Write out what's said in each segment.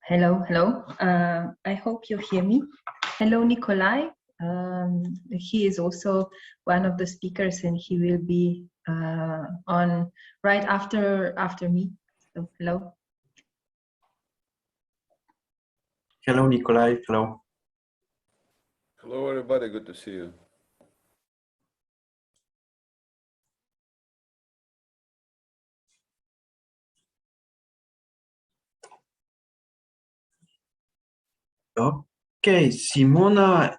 Hello, hello. I hope you hear me. Hello, Nikolai. He is also one of the speakers, and he will be on right after me. So, hello. Hello, Nikolai. Hello. Hello, everybody. Good to see you. Okay, Simona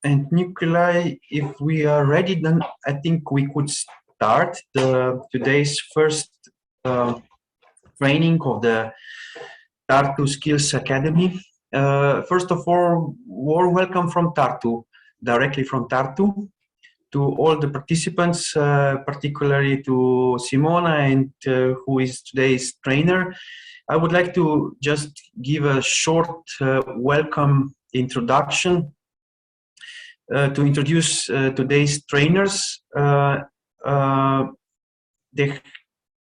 and Nikolai, if we are ready, then I think we could start today's first training of the Tartu Skills Academy. First of all, warm welcome from Tartu, directly from Tartu, to all the participants, particularly to Simona, and who is today's trainer. I would like to just give a short welcome introduction to introduce today's trainers. The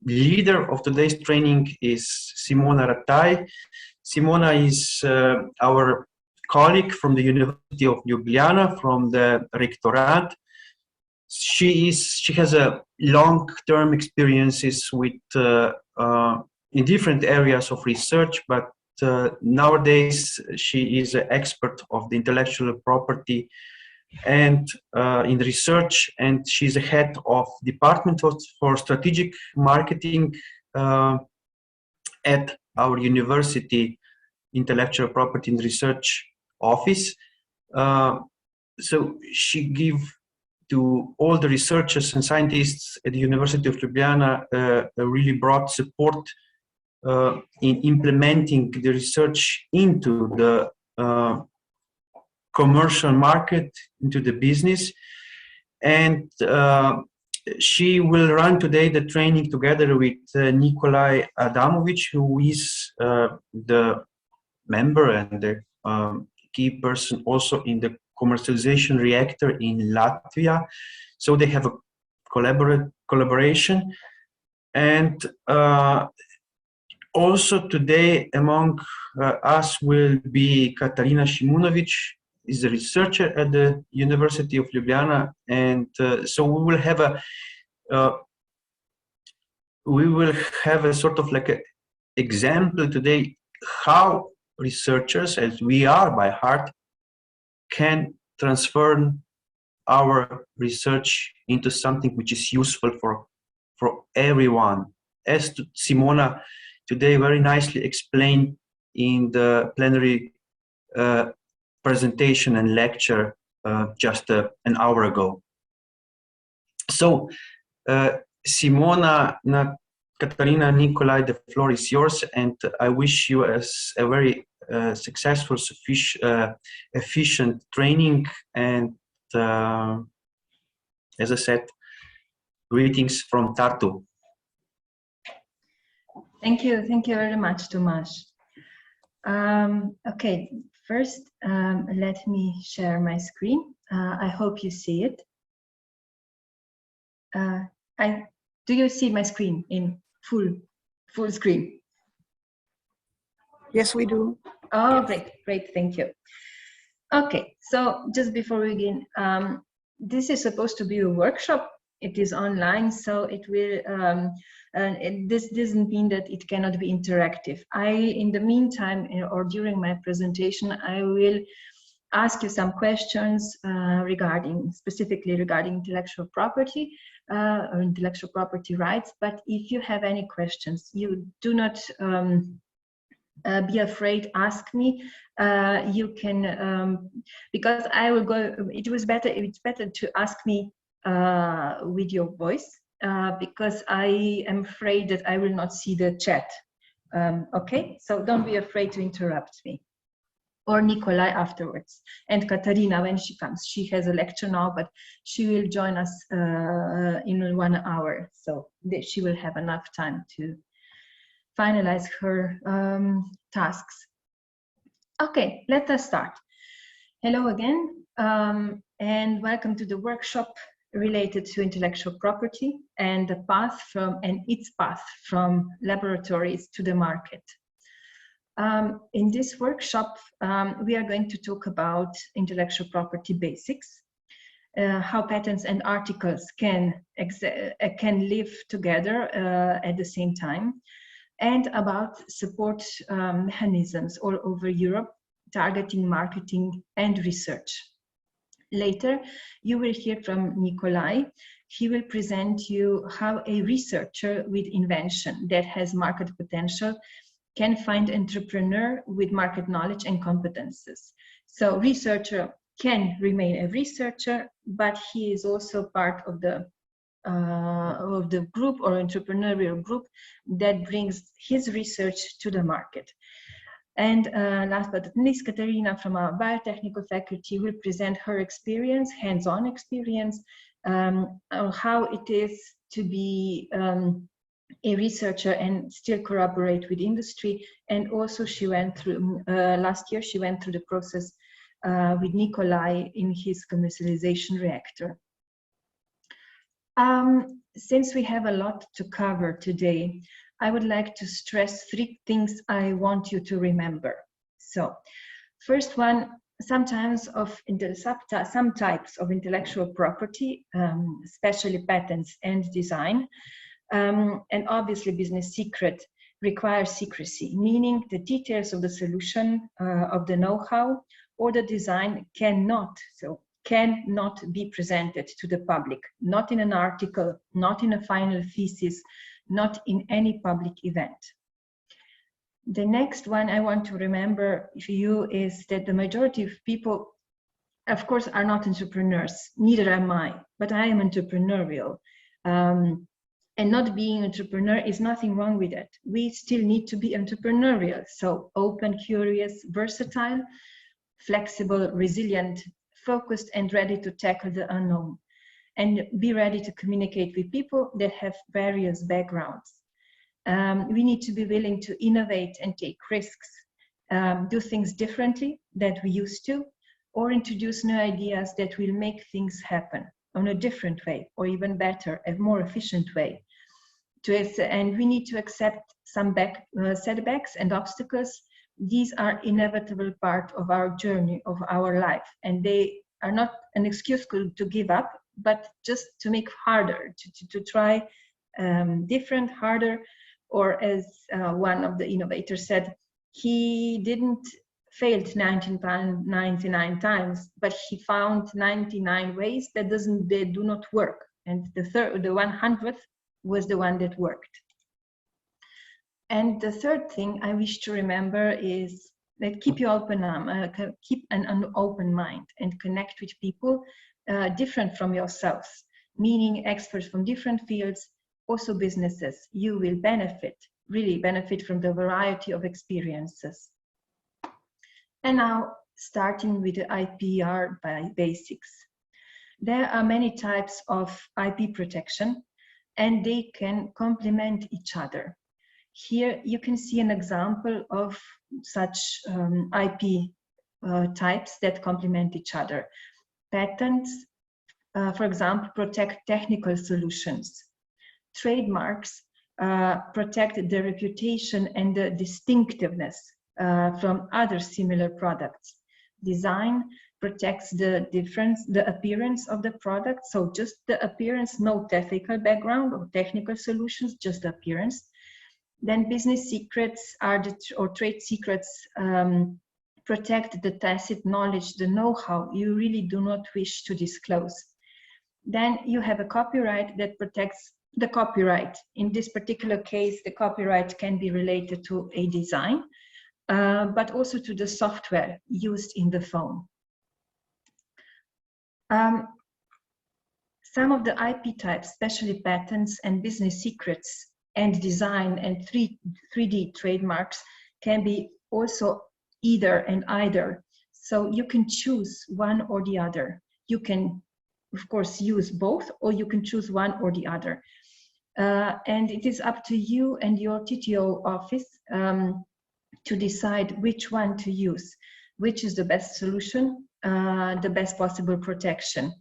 leader of today's training is Simona Rataj. Simona is our colleague from the University of Ljubljana, from the Rectorate. She has a long-term experiences with in different areas of research, but nowadays she is an expert of the intellectual property and in research, and she's the head of Department for Strategic Marketing at our university Intellectual Property and Research Office. So she give to all the researchers and scientists at the University of Ljubljana a really broad support in implementing the research into the commercial market, into the business. And she will run today the training together with Nikolai Adamovic, who is the member and the key person also in the commercialization reactor in Latvia. So they have a collaboration. And also today among us will be Katarina Šimunović, is a researcher at the University of Ljubljana, and so we will have a sort of like an example today how researchers, as we are by heart, can transform our research into something which is useful for everyone. As Simona today very nicely explained in the plenary presentation and lecture just an hour ago. So Simona, Katarina, Nikolai, the floor is yours, and I wish you a very successful, efficient training, and as I said, greetings from Tartu. Thank you very much, Tomasz. Okay, first let me share my screen. I hope you see it. Do you see my screen in full screen? Yes, we do. Oh, great, thank you. Okay, so just before we begin, this is supposed to be a workshop. It is online, so it will. This doesn't mean that it cannot be interactive. In the meantime, or during my presentation, I will ask you some questions specifically regarding intellectual property or intellectual property rights. But if you have any questions, you do not be afraid, ask me. You can, because I will go, it's better to ask me with your voice, because I am afraid that I will not see the chat. Okay, so don't be afraid to interrupt me. Or Nikolai afterwards, and Katarina when she comes. She has a lecture now, but she will join us in 1 hour, so she will have enough time to finalize her tasks. Okay, let us start. Hello again, and welcome to the workshop related to intellectual property and its path from laboratories to the market. In this workshop, we are going to talk about intellectual property basics, how patents and articles can live together at the same time, and about support mechanisms all over Europe, targeting marketing and research. Later, you will hear from Nikolai. He will present you how a researcher with invention that has market potential can find entrepreneur with market knowledge and competences. So researcher can remain a researcher, but he is also part of the group or entrepreneurial group that brings his research to the market. And last but not least, Katarina from our biotechnical faculty will present her experience, hands-on experience, on how it is to be a researcher and still collaborate with industry. And also she went through, last year she went through the process with Nikolai in his commercialization reactor. Since we have a lot to cover today, I would like to stress 3 things I want you to remember. So, first one, some types of intellectual property, especially patents and design, and obviously business secret, require secrecy, meaning the details of the solution, of the know-how or the design cannot be presented to the public, not in an article, not in a final thesis, not in any public event. The next one I want to remember for you is that the majority of people, of course, are not entrepreneurs, neither am I, but I am entrepreneurial. And not being an entrepreneur is nothing wrong with it. We still need to be entrepreneurial. So open, curious, versatile, flexible, resilient, focused, and ready to tackle the unknown. And be ready to communicate with people that have various backgrounds. We need to be willing to innovate and take risks, do things differently than we used to, or introduce new ideas that will make things happen on a different way, or even better, a more efficient way. And we need to accept some setbacks and obstacles. These are inevitable part of our journey, of our life, and they are not an excuse to give up, but just to make harder, to try different, harder, or as one of the innovators said, he didn't fail 99 times, but he found 99 ways that do not work, and the 100th was the one that worked. And the third thing I wish to remember is that keep an open mind and connect with people different from yourselves, meaning experts from different fields, also businesses. You will really benefit from the variety of experiences. And now, starting with the IPR basics. There are many types of IP protection, and they can complement each other. Here you can see an example of such IP types that complement each other. Patents, for example, protect technical solutions. Trademarks protect the reputation and the distinctiveness from other similar products. Design protects the appearance of the product, so just the appearance, no technical background or technical solutions, just the appearance. Then business secrets or trade secrets protect the tacit knowledge, the know-how you really do not wish to disclose. Then you have a copyright that protects the copyright. In this particular case, the copyright can be related to a design, but also to the software used in the phone. Some of the IP types, especially patents and business secrets and design and 3D trademarks, can be also either and either. So you can choose one or the other. You can, of course, use both, or you can choose one or the other. And it is up to you and your TTO office to decide which one to use, which is the best solution, the best possible protection.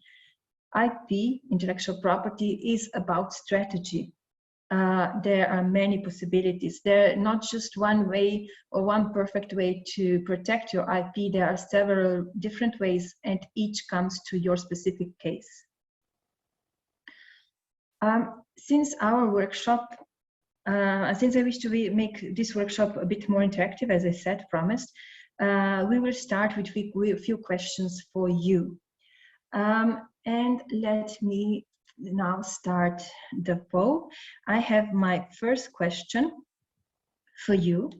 IP, intellectual property, is about strategy. there are many possibilities. There are not just one way or one perfect way to protect your IP. There are several different ways, and each comes to your specific case. Since our workshop, since I wish to make this workshop a bit more interactive, as I said, promised, we will start with a few questions for you. And let me now start the poll. I have my first question for you,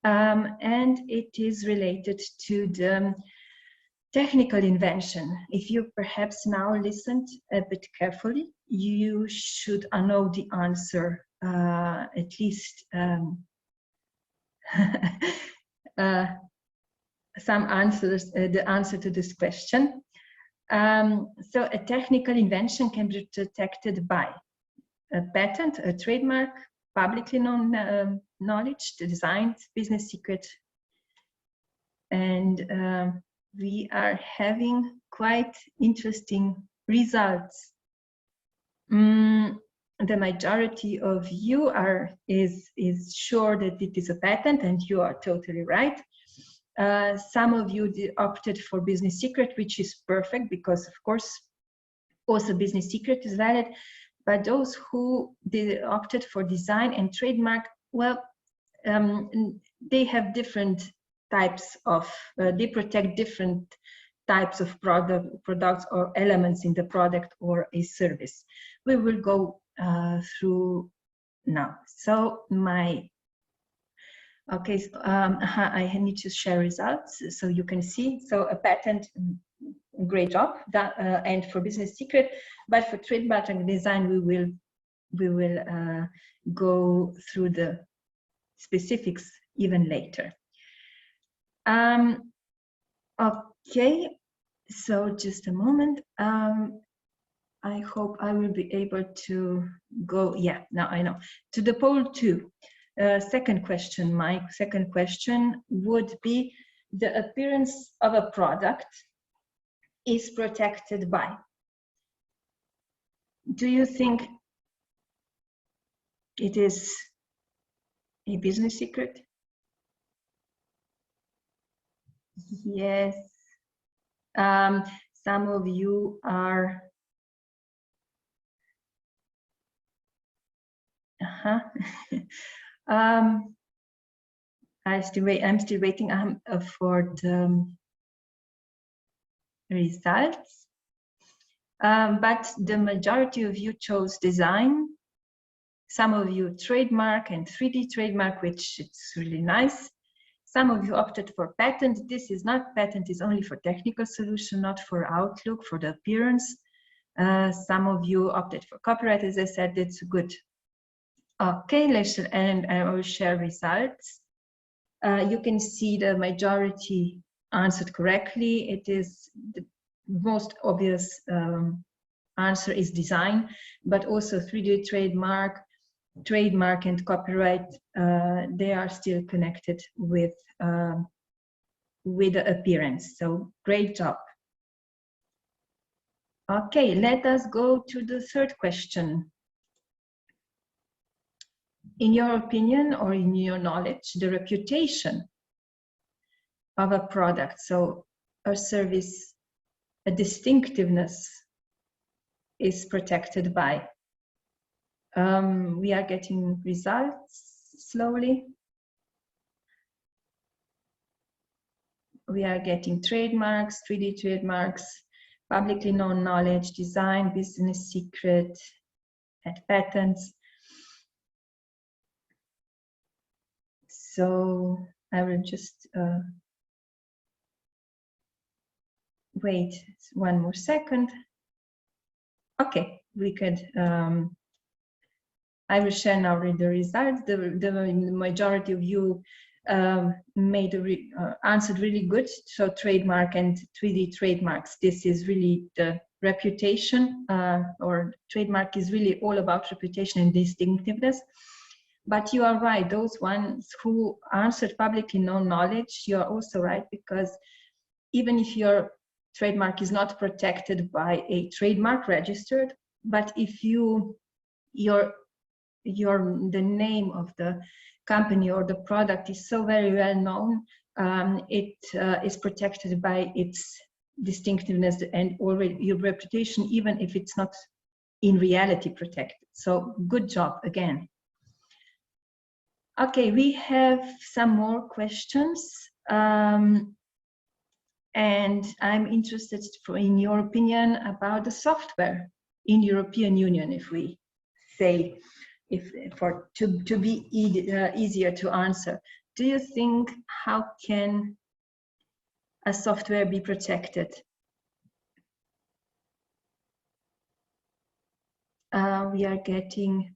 and it is related to the technical invention. If you perhaps now listened a bit carefully, you should know the answer, at least some answers, the answer to this question. So a technical invention can be protected by a patent, a trademark, publicly known knowledge, the design, business secret. And we are having quite interesting results. The majority of you is sure that it is a patent, and you are totally right. Some of you opted for business secret, which is perfect because, of course, also business secret is valid. But those who opted for design and trademark, well, they have different types of, they protect different types of products or elements in the product or a service. We will go through now. So okay, so, I need to share results so you can see. So a patent, great job, that, and for business secret, but for trademark and design, we will go through the specifics even later. Okay, so just a moment. I hope I will be able to go. Yeah, now I know. To the poll 2. Second question, my second question would be: the appearance of a product is protected by. Do you think it is a business secret? Yes. Some of you are. I'm still waiting for the results. But the majority of you chose design. Some of you trademark and 3D trademark, which is really nice. Some of you opted for patent. This is not patent, is only for technical solution, not for outlook, for the appearance. Some of you opted for copyright, as I said, it's good. Okay, and I will share results. You can see the majority answered correctly. It is the most obvious answer is design, but also 3D trademark and copyright, they are still connected with the appearance. So great job. Okay, let us go to the third question. In your opinion or in your knowledge, the reputation of a product, so a service, a distinctiveness is protected by. We are getting results slowly. We are getting trademarks, 3D trademarks, publicly known knowledge, design, business secret, and patents. So I will just wait one more second. Okay, we could. I will share now the results. The majority of you answered really good. So trademark and 3D trademarks. This is really the reputation, or trademark is really all about reputation and distinctiveness. But you are right, those ones who answered publicly known knowledge, you are also right, because even if your trademark is not protected by a trademark registered, but if your the name of the company or the product is so very well known, it is protected by its distinctiveness and already your reputation, even if it's not in reality protected. So good job again. Okay, we have some more questions. And I'm interested in your opinion about the software in European Union, if we say, to be easier to answer. Do you think how can a software be protected? We are getting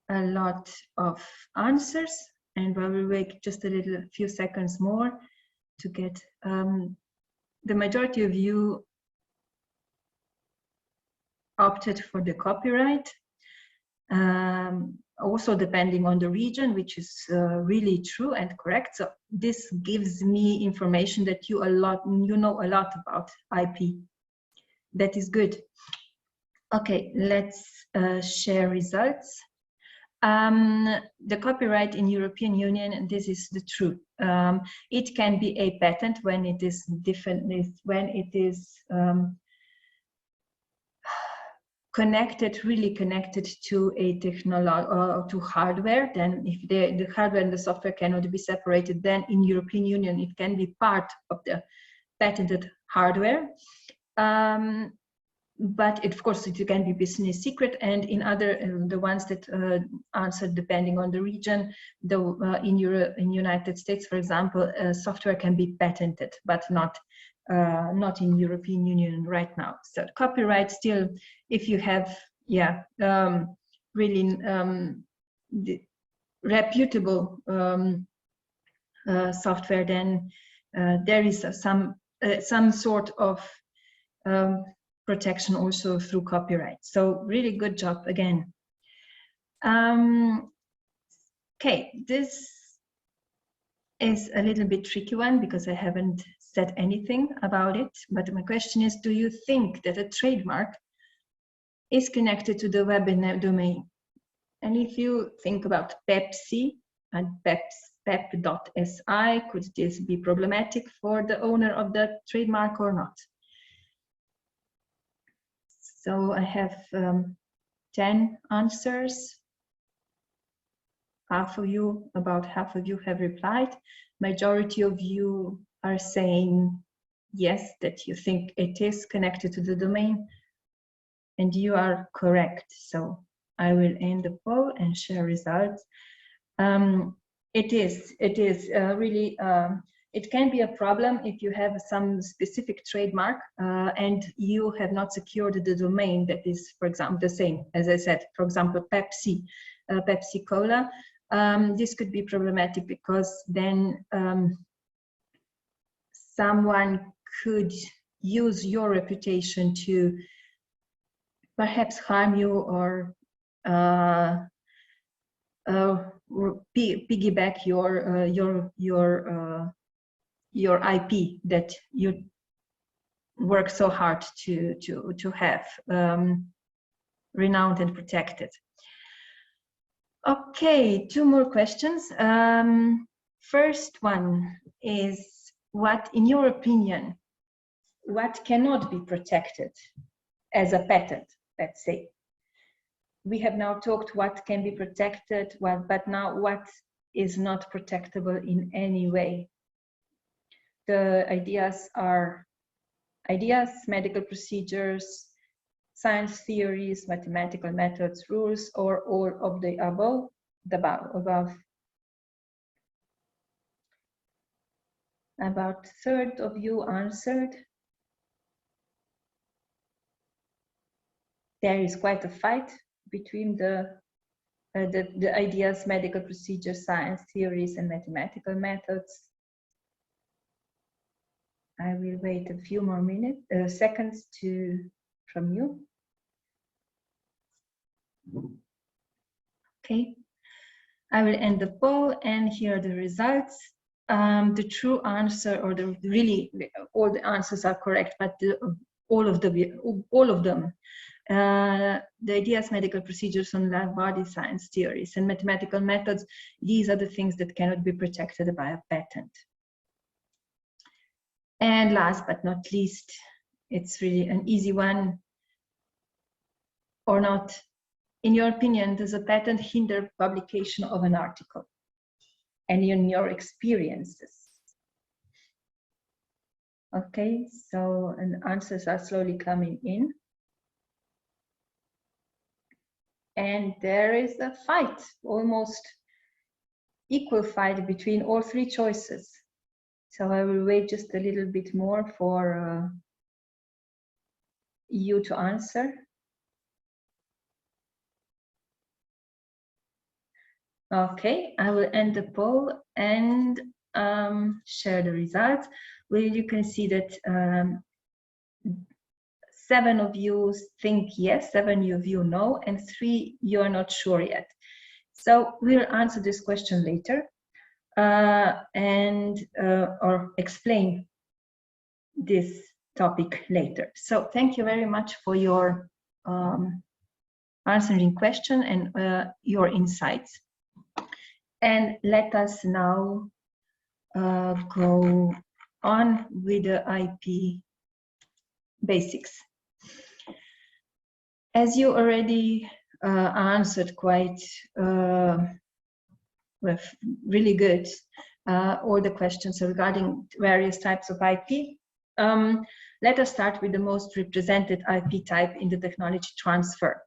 a lot of answers, and I will wait just a few seconds more to get the majority of you opted for the copyright. Also depending on the region, which is really true and correct. So this gives me information that you know a lot about IP. That is good. Okay, let's share results. The copyright in European Union, and this is the truth. It can be a patent when it is different, when it is really connected to a technology or to hardware. Then if the hardware and the software cannot be separated, then in European Union it can be part of the patented hardware. But of course it can be business secret, and in other the ones that answered depending on the region, in United States, for example, software can be patented, but not in European Union right now. So copyright still, if you have really reputable software, then there is some sort of protection also through copyright. So really good job again. Okay, this is a little bit tricky one because I haven't said anything about it, but my question is, do you think that a trademark is connected to the web domain? And if you think about Pepsi and pep.si, could this be problematic for the owner of the trademark or not? So I have 10 answers. About half of you have replied. Majority of you are saying yes, that you think it is connected to the domain, and you are correct. So I will end the poll and share results. It is really, it can be a problem if you have some specific trademark and you have not secured the domain that is, for example, the same, as I said, for example, Pepsi, Pepsi Cola. This could be problematic because then someone could use your reputation to perhaps harm you or piggyback your IP that you work so hard to have renowned and protected. Okay, 2 more questions. First one is, what, in your opinion, what cannot be protected as a patent, let's say? We have now talked what can be protected, but now what is not protectable in any way? The ideas are ideas, medical procedures, science theories, mathematical methods, rules, or all of the above. About a third of you answered. There is quite a fight between the ideas, medical procedures, science theories, and mathematical methods. I will wait a few more seconds from you. Okay, I will end the poll, and here are the results. The true answer, or really all the answers are correct, but all of them the ideas, medical procedures on live body science theories and mathematical methods, these are the things that cannot be protected by a patent. And last but not least, it's really an easy one, or not. In your opinion, does a patent hinder publication of an article? And in your experiences? Okay, so and answers are slowly coming in. And there is a fight, almost equal fight between all three choices. So I will wait just a little bit more for you to answer. Okay, I will end the poll and share the results. Well, you can see that 7 of you think yes, 7 of you no, and 3 you are not sure yet. So we'll answer this question later or explain this topic later. So thank you very much for your answering question and your insights. And let us now go on with the IP basics. As you already answered quite really good all the questions regarding various types of IP, let us start with the most represented IP type in the technology transfer,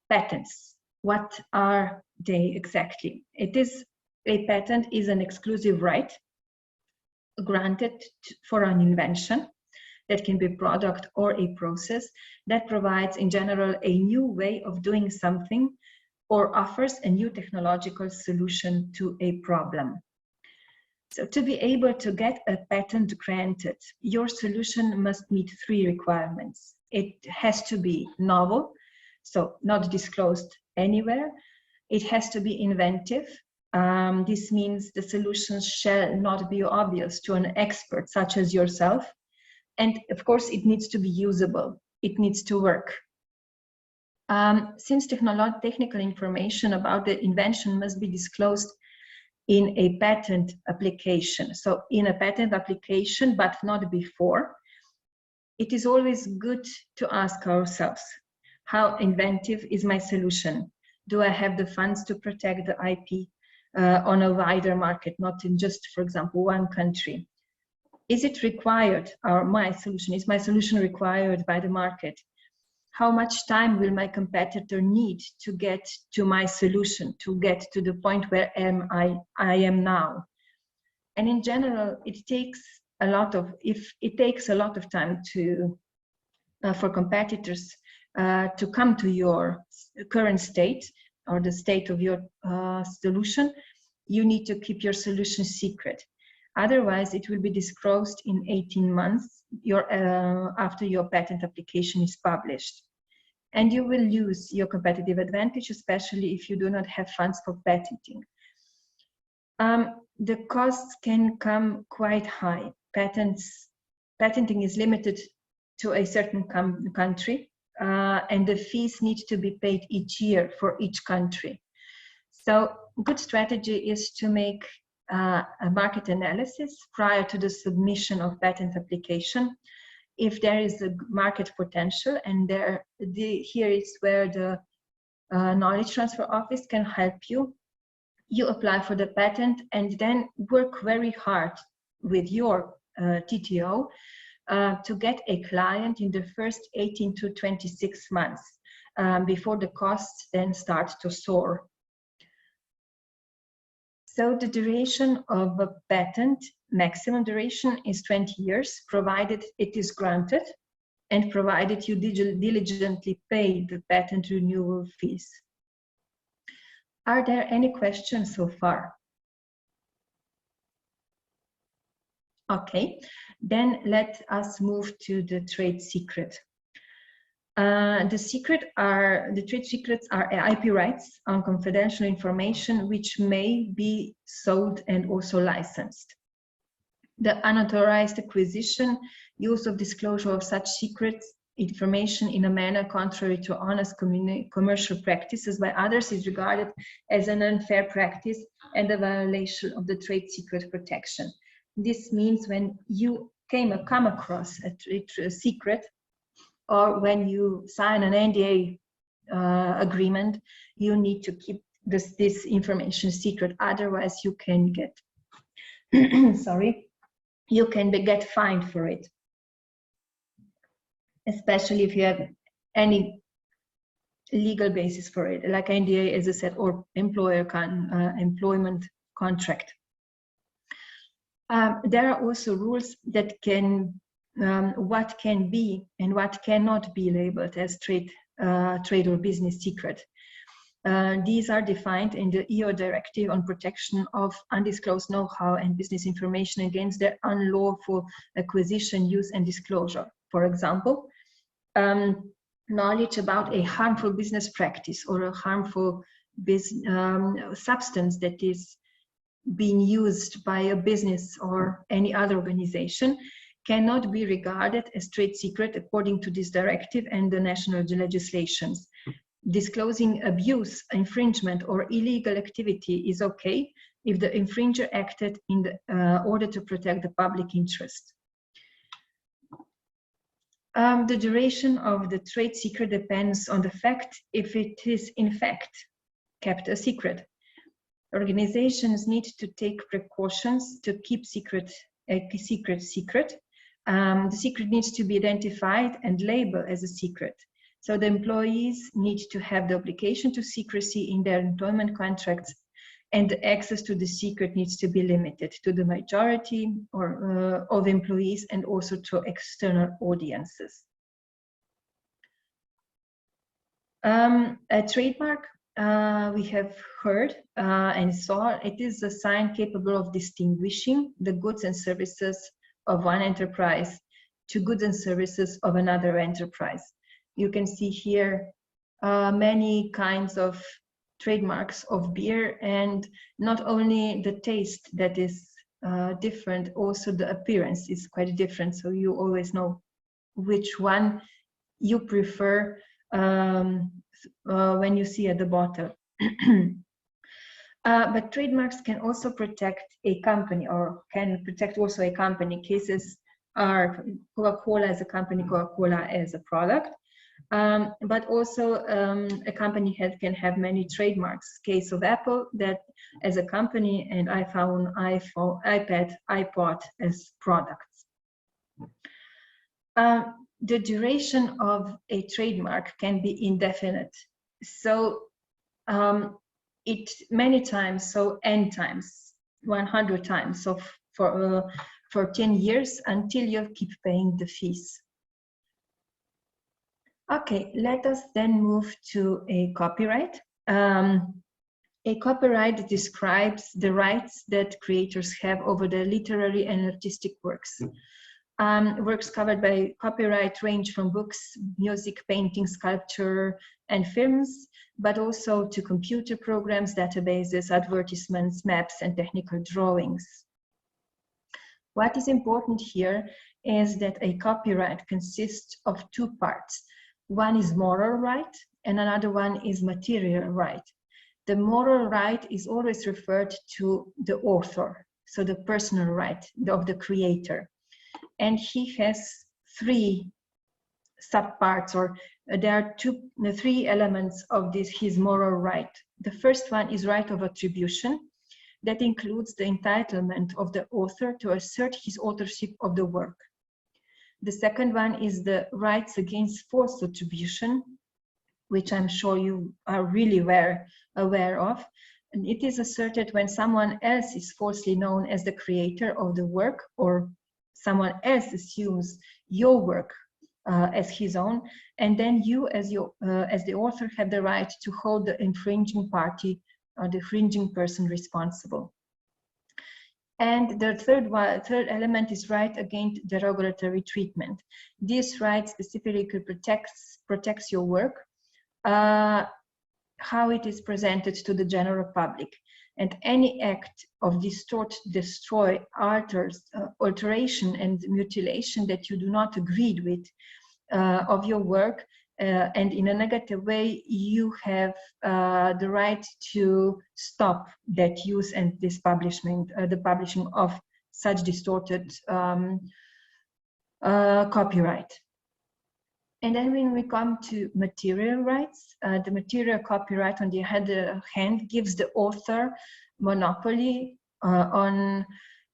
patents. What are they exactly? A patent is an exclusive right granted for an invention that can be a product or a process that provides in general a new way of doing something or offers a new technological solution to a problem. So to be able to get a patent granted, your solution must meet 3 requirements. It has to be novel, so not disclosed anywhere. It has to be inventive. This means the solution shall not be obvious to an expert such as yourself. And of course, it needs to be usable. It needs to work. Since technical information about the invention must be disclosed in a patent application, so in a patent application, but not before, it is always good to ask ourselves, how inventive is my solution? Do I have the funds to protect the IP on a wider market, not in just, for example, one country? Is it required, or is my solution required by the market? How much time will my competitor need to get to my solution, to get to the point where I am now? And in general, it takes a lot of time for competitors to come to your current state or the state of your solution. You need to keep your solution secret. Otherwise, it will be disclosed in 18 months after your patent application is published. And you will lose your competitive advantage, especially if you do not have funds for patenting. The costs can come quite high. Patenting is limited to a certain country, and the fees need to be paid each year for each country. So good strategy is to make a market analysis prior to the submission of patent application. If there is a market potential, and here is where the knowledge transfer office can help you. You apply for the patent and then work very hard with your TTO to get a client in the first 18 to 26 months before the costs then start to soar. So the duration of a patent, maximum duration is 20 years, provided it is granted and provided you diligently pay the patent renewal fees. Are there any questions so far? Okay, then let us move to the trade secret. The trade secrets are IP rights on confidential information which may be sold and also licensed. The unauthorized acquisition, use of disclosure of such secrets information in a manner contrary to honest commercial practices by others is regarded as an unfair practice and a violation of the trade secret protection. This means when you come across a trade secret, or when you sign an NDA agreement, you need to keep this information secret. Otherwise, you can get you can get fined for it, especially if you have any legal basis for it, like NDA, as I said, or employment contract. There are also rules that can what can be and what cannot be labeled as trade or business secret. These are defined in the EU Directive on Protection of Undisclosed Know-how and Business Information against their unlawful acquisition, use, and disclosure. For example, knowledge about a harmful business practice or a harmful substance that is being used by a business or any other organization cannot be regarded as trade secret according to this directive and the national legislations. Disclosing abuse, infringement, or illegal activity is okay if the infringer acted in order to protect the public interest. The duration of the trade secret depends on the fact if it is in fact kept a secret. Organizations need to take precautions to keep a secret secret. The secret needs to be identified and labeled as a secret. So the employees need to have the obligation to secrecy in their employment contracts, and the access to the secret needs to be limited to the majority of employees and also to external audiences. A trademark, we have heard and saw, it is a sign capable of distinguishing the goods and services of one enterprise to goods and services of another enterprise. You can see here many kinds of trademarks of beer, and not only the taste that is different, also the appearance is quite different. So you always know which one you prefer when you see at the bottle. But trademarks can also protect a company, or can protect also a company. Cases are Coca-Cola as a company, Coca-Cola as a product. But also a company can have many trademarks. Case of Apple, that as a company, and iPhone, iPad, iPod as products. The duration of a trademark can be indefinite. So it many times, so n times, 100 times, so for 10 years until you keep paying the fees. Okay, let us then move to a copyright. A copyright describes the rights that creators have over their literary and artistic works. Works covered by copyright range from books, music, painting, sculpture, and films, but also to computer programs, databases, advertisements, maps, and technical drawings. What is important here is that a copyright consists of two parts. One is moral right, and another one is material right. The moral right is always referred to the author, so the personal right of the creator. And he has three subparts, or there are three elements of his moral right. The first one is right of attribution. That includes the entitlement of the author to assert his authorship of the work. The second one is the rights against false attribution, which I'm sure you are really aware of. And it is asserted when someone else is falsely known as the creator of the work, or someone else assumes your work as his own, and then you as the author have the right to hold the infringing party or the infringing person responsible. And the third element is right against derogatory treatment. This right specifically protects your work, how it is presented to the general public. And any act of distort, destroy, alteration, and mutilation that you do not agree with of your work, and in a negative way, you have the right to stop that use and this the publishing of such distorted copyright. And then when we come to material rights, the material copyright, on the other hand, gives the author monopoly on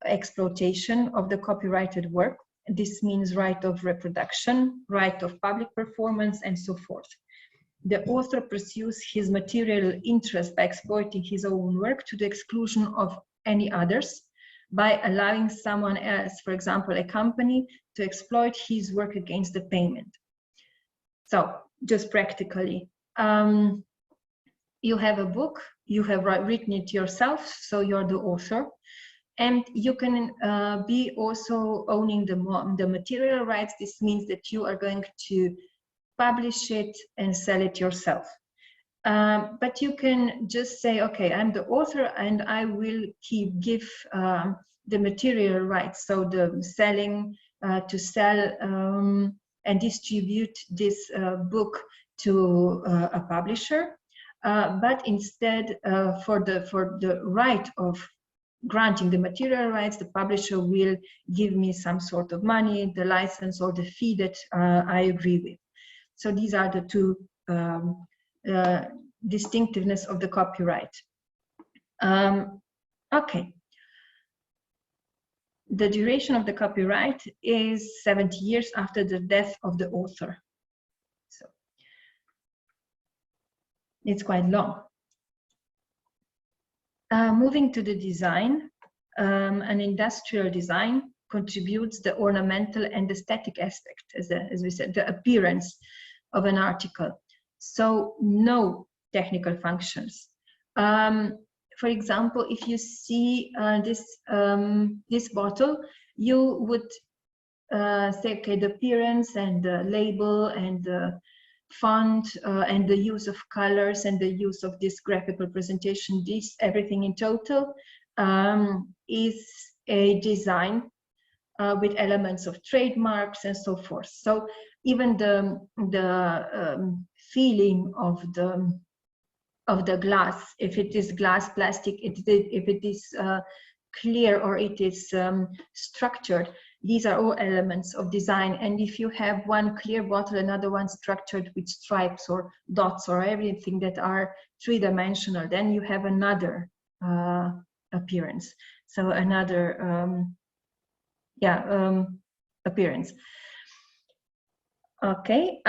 exploitation of the copyrighted work. This means right of reproduction, right of public performance, and so forth. The author pursues his material interest by exploiting his own work to the exclusion of any others, by allowing someone else, for example, a company, to exploit his work against the payment. So, just practically, you have a book, you have written it yourself, so you're the author, and you can be also owning the material rights. This means that you are going to publish it and sell it yourself. But you can just say, okay, I'm the author and I will give the material rights, so the selling, to sell and distribute this book to a publisher. But instead, for the right of granting the material rights, the publisher will give me some sort of money, the license or the fee that I agree with. So these are the two distinctiveness of the copyright. Okay. The duration of the copyright is 70 years after the death of the author. So it's quite long. Moving to the design, an industrial design contributes the ornamental and aesthetic aspect, as we said, the appearance of an article. So no technical functions. For example, if you see this bottle, you would say, okay, the appearance and the label and the font and the use of colors and the use of this graphical presentation, this everything in total is a design with elements of trademarks and so forth. So even the feeling of the glass, if it is glass, plastic, if it is clear or it is structured, these are all elements of design. And if you have one clear bottle, another one structured with stripes or dots or everything that are three-dimensional, then you have another appearance. So another, appearance. Okay.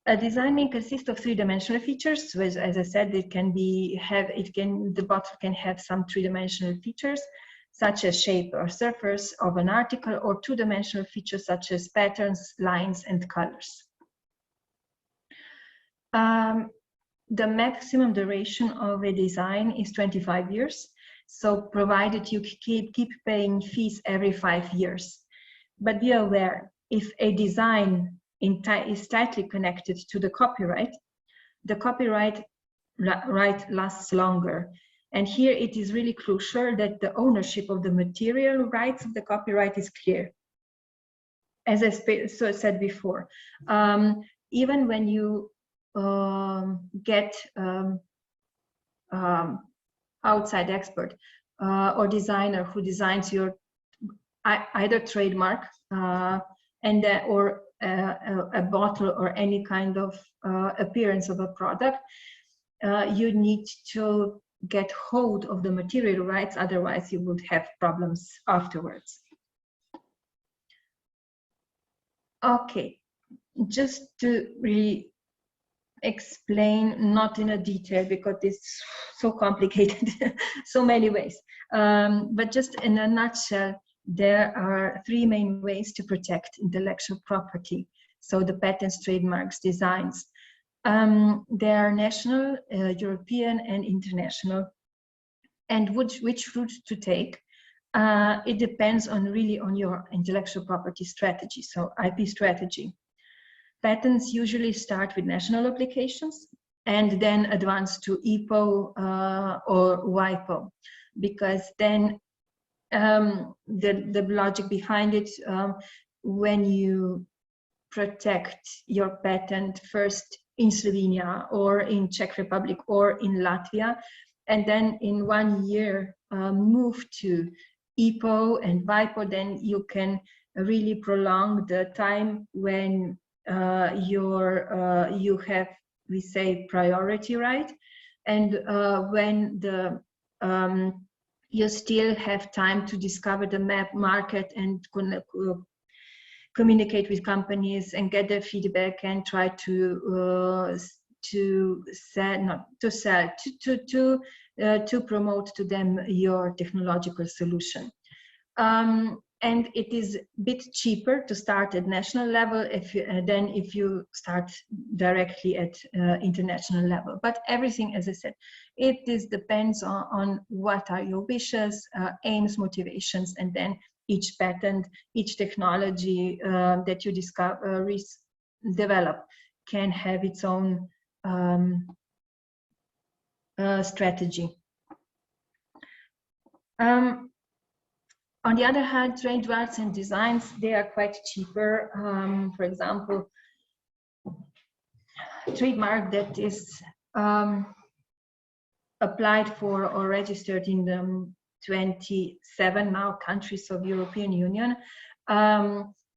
A design may consist of three-dimensional features. So as I said, the bottle can have some three-dimensional features, such as shape or surface of an article, or two-dimensional features such as patterns, lines, and colors. The maximum duration of a design is 25 years. So provided you keep paying fees every 5 years. But be aware, if a design is tightly connected to the copyright right lasts longer. And here it is really crucial that the ownership of the material rights of the copyright is clear. As I said before, even when you get outside expert or designer who designs your either trademark or a bottle or any kind of appearance of a product, you need to get hold of the material rights, otherwise you would have problems afterwards. Okay, just to really explain, not in a detail because it's so complicated, so many ways, but just in a nutshell, there are three main ways to protect intellectual property. So the patents, trademarks, designs. They are national, European, and international. And which route to take? It depends really on your intellectual property strategy, so IP strategy. Patents usually start with national applications and then advance to EPO or WIPO, because then the logic behind it, when you protect your patent first in Slovenia or in Czech Republic or in Latvia, and then in 1 year move to EPO and WIPO, then you can really prolong the time when you have, we say, priority right, and when the you still have time to discover the market and communicate with companies and get their feedback and try to promote to them your technological solution. And it is a bit cheaper to start at national level than if you start directly at international level. But everything, as I said, it depends on what are your wishes, aims, motivations, and then each patent, each technology that you develop can have its own strategy. On the other hand, trademarks and designs, they are quite cheaper. For example, trademark that is applied for or registered in the 27 now countries of European Union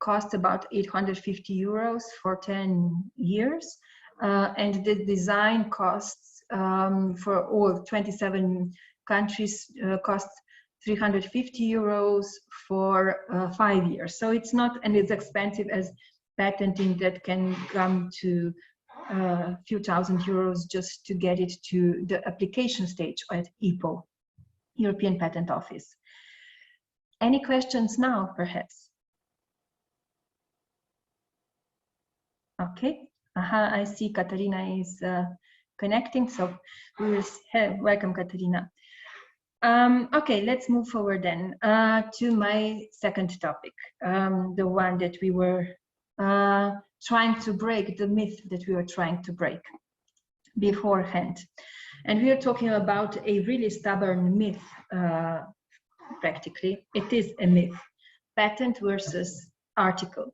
costs about 850 euros for 10 years. And the design costs for all 27 countries costs 350 euros for 5 years. So it's not as expensive as patenting that can come to a few thousand euros just to get it to the application stage at EPO, European Patent Office. Any questions now, perhaps? Okay, I see Katarina is connecting, so we will welcome Katarina. Okay, let's move forward then to my second topic, the one that we were trying to break, the myth that we were trying to break beforehand. And we are talking about a really stubborn myth, practically. It is a myth, patent versus article.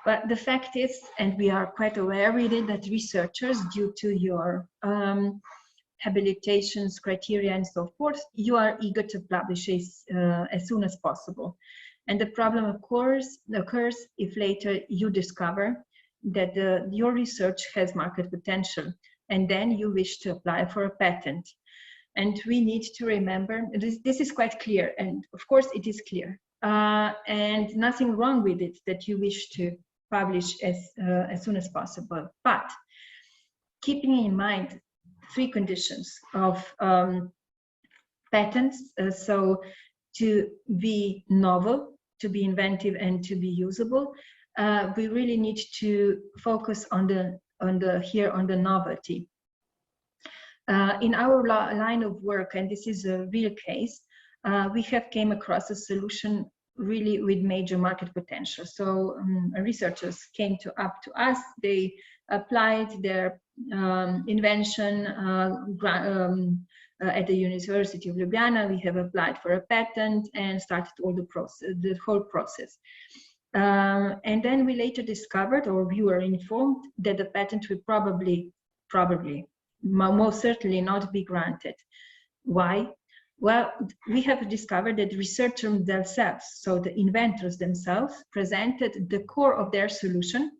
But the fact is, and we are quite aware with it, that researchers, due to your habilitations, criteria, and so forth, you are eager to publish as soon as possible. And the problem, of course, occurs if later you discover that your research has market potential, and then you wish to apply for a patent. And we need to remember, this is quite clear, and of course it is clear, and nothing wrong with it that you wish to publish as soon as possible. But keeping in mind 3 conditions of patents, so to be novel, to be inventive, and to be usable, we really need to focus on the novelty. In our line of work, and this is a real case, we have came across a solution really with major market potential. So researchers came up to us, they applied their invention at the University of Ljubljana. We have applied for a patent and started all the whole process. And then we later discovered, or we were informed, that the patent will probably, most certainly not be granted. Why? Well, we have discovered that researchers themselves, so the inventors themselves, presented the core of their solution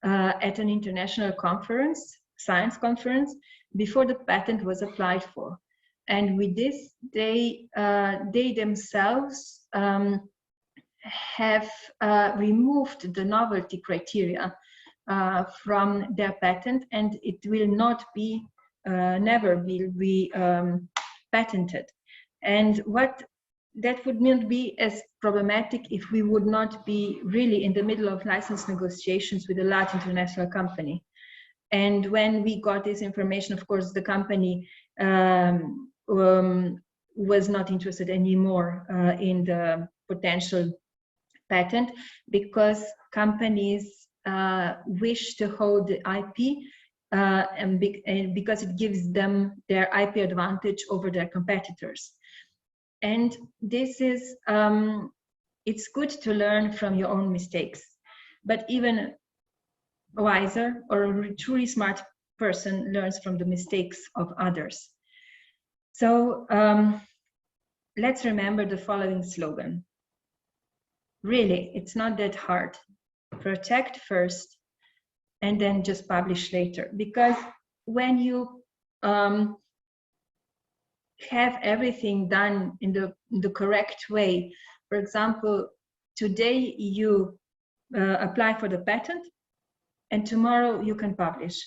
at an international conference, science conference, before the patent was applied for. And with this, they themselves have removed the novelty criteria from their patent, and it will not be, never will be patented. And what that would not be as problematic if we would not be really in the middle of license negotiations with a large international company. And when we got this information, of course, the company was not interested anymore in the potential patent, because companies wish to hold the IP and because it gives them their IP advantage over their competitors. And this is it's good to learn from your own mistakes, but even a wiser or a truly smart person learns from the mistakes of others. So let's remember the following slogan. Really, it's not that hard. Protect first and then just publish later. Because when you have everything done in the correct way, for example, today you apply for the patent and tomorrow you can publish.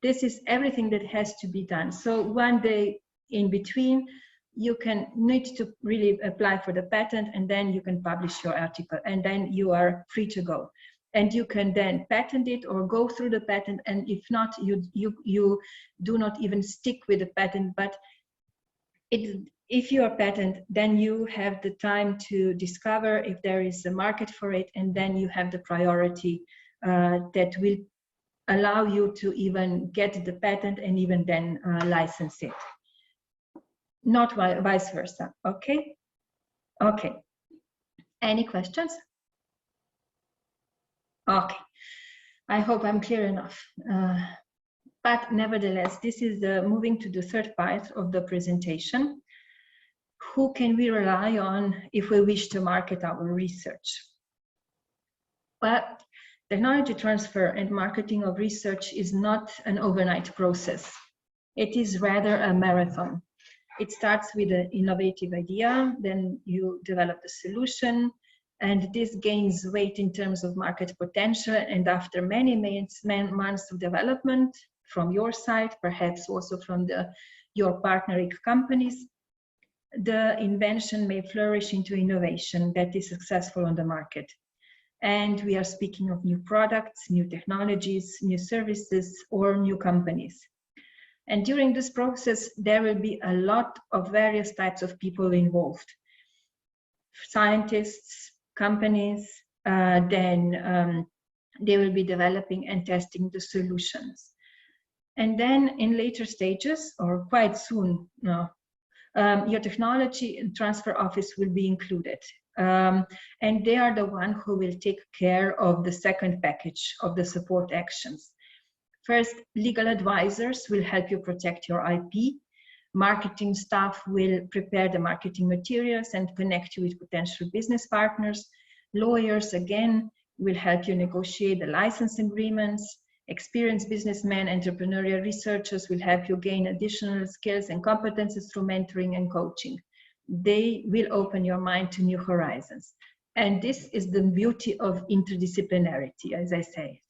This is everything that has to be done. So one day in between, you need to really apply for the patent, and then you can publish your article, and then you are free to go. And you can then patent it or go through the patent, and if not, you do not even stick with the patent, but if you are patent, then you have the time to discover if there is a market for it, and then you have the priority that will allow you to even get the patent and even then license it. Not vice versa, okay? Okay, any questions? Okay, I hope I'm clear enough. But nevertheless, this is moving to the third part of the presentation. Who can we rely on if we wish to market our research? Well, technology transfer and marketing of research is not an overnight process. It is rather a marathon. It starts with an innovative idea, then you develop the solution, and this gains weight in terms of market potential, and after many months of development from your side, perhaps also from your partnering companies, the invention may flourish into innovation that is successful on the market. And we are speaking of new products, new technologies, new services, or new companies. And during this process, there will be a lot of various types of people involved. Scientists, companies, then they will be developing and testing the solutions. And then in later stages, or quite soon now, your technology and transfer office will be included. And they are the one who will take care of the second package of the support actions. First, legal advisors will help you protect your IP. Marketing staff will prepare the marketing materials and connect you with potential business partners. Lawyers, again, will help you negotiate the license agreements. Experienced businessmen, entrepreneurial researchers will help you gain additional skills and competences through mentoring and coaching. They will open your mind to new horizons. And this is the beauty of interdisciplinarity, as I say.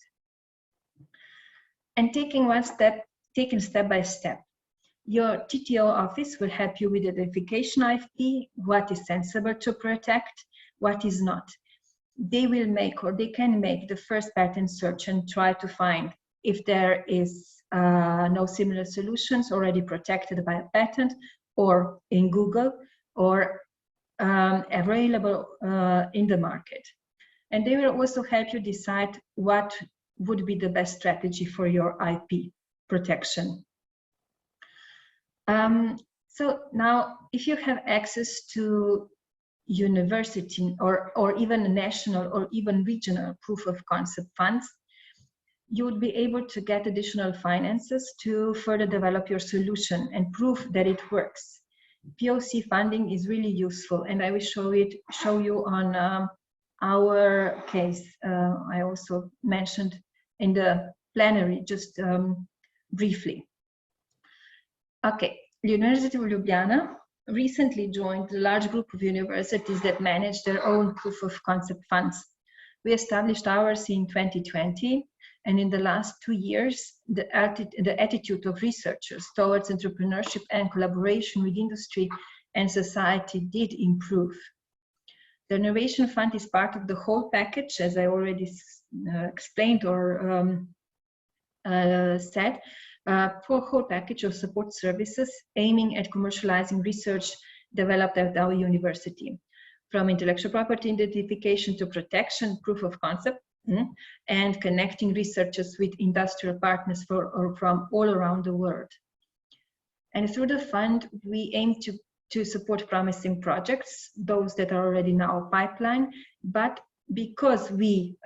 And taken step by step. Your TTO office will help you with identification IP, what is sensible to protect, what is not. They will make, or they can make, the first patent search and try to find if there is no similar solutions already protected by a patent or in Google or available in the market. And they will also help you decide what would be the best strategy for your IP protection. So now, if you have access to university or even national or even regional proof of concept funds, you would be able to get additional finances to further develop your solution and prove that it works. POC funding is really useful, and I will show you on our case. I also mentioned in the plenary just briefly. Okay, University of Ljubljana recently joined a large group of universities that manage their own proof of concept funds. We established ours in 2020, and in the last 2 years, the attitude of researchers towards entrepreneurship and collaboration with industry and society did improve. The Innovation Fund is part of the whole package, as I already explained or said, for a whole package of support services aiming at commercializing research developed at our university, from intellectual property identification to protection, proof of concept, and connecting researchers with industrial partners from all around the world. And through the fund, we aim to to support promising projects, those that are already now pipeline. But because we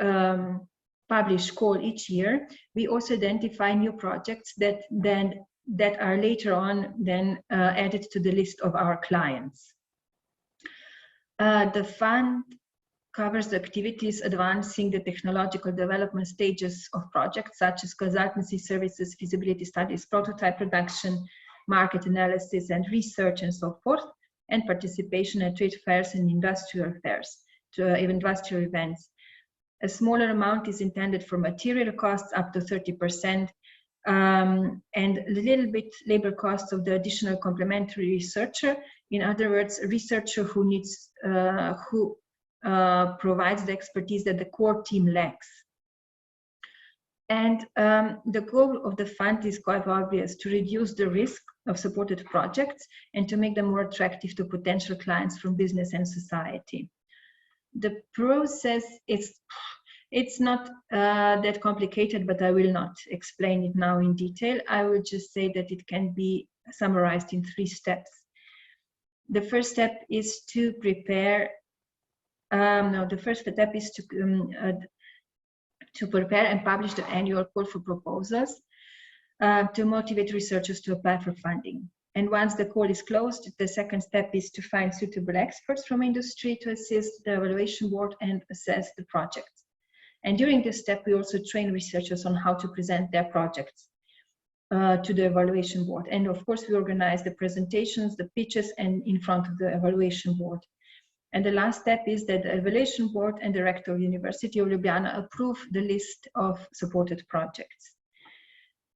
publish call each year, we also identify new projects that are later on then added to the list of our clients. The fund covers the activities advancing the technological development stages of projects, such as consultancy services, feasibility studies, prototype production, market analysis and research, and so forth, and participation at trade fairs and industrial fairs, industrial events. A smaller amount is intended for material costs, up to 30%, and a little bit labor costs of the additional complementary researcher. In other words, a researcher who needs, provides the expertise that the core team lacks. And the goal of the fund is quite obvious: to reduce the risk of supported projects and to make them more attractive to potential clients from business and society. The process is, it's not that complicated, but I will not explain it now in detail. I will just say that it can be summarized in 3 steps. The first step is to prepare, the first step is to prepare and publish the annual call for proposals to motivate researchers to apply for funding. And once the call is closed, the second step is to find suitable experts from industry to assist the evaluation board and assess the projects. And during this step, we also train researchers on how to present their projects to the evaluation board. And of course, we organize the presentations, the pitches, and in front of the evaluation board. And the last step is that the evaluation board and the rector of University of Ljubljana approve the list of supported projects.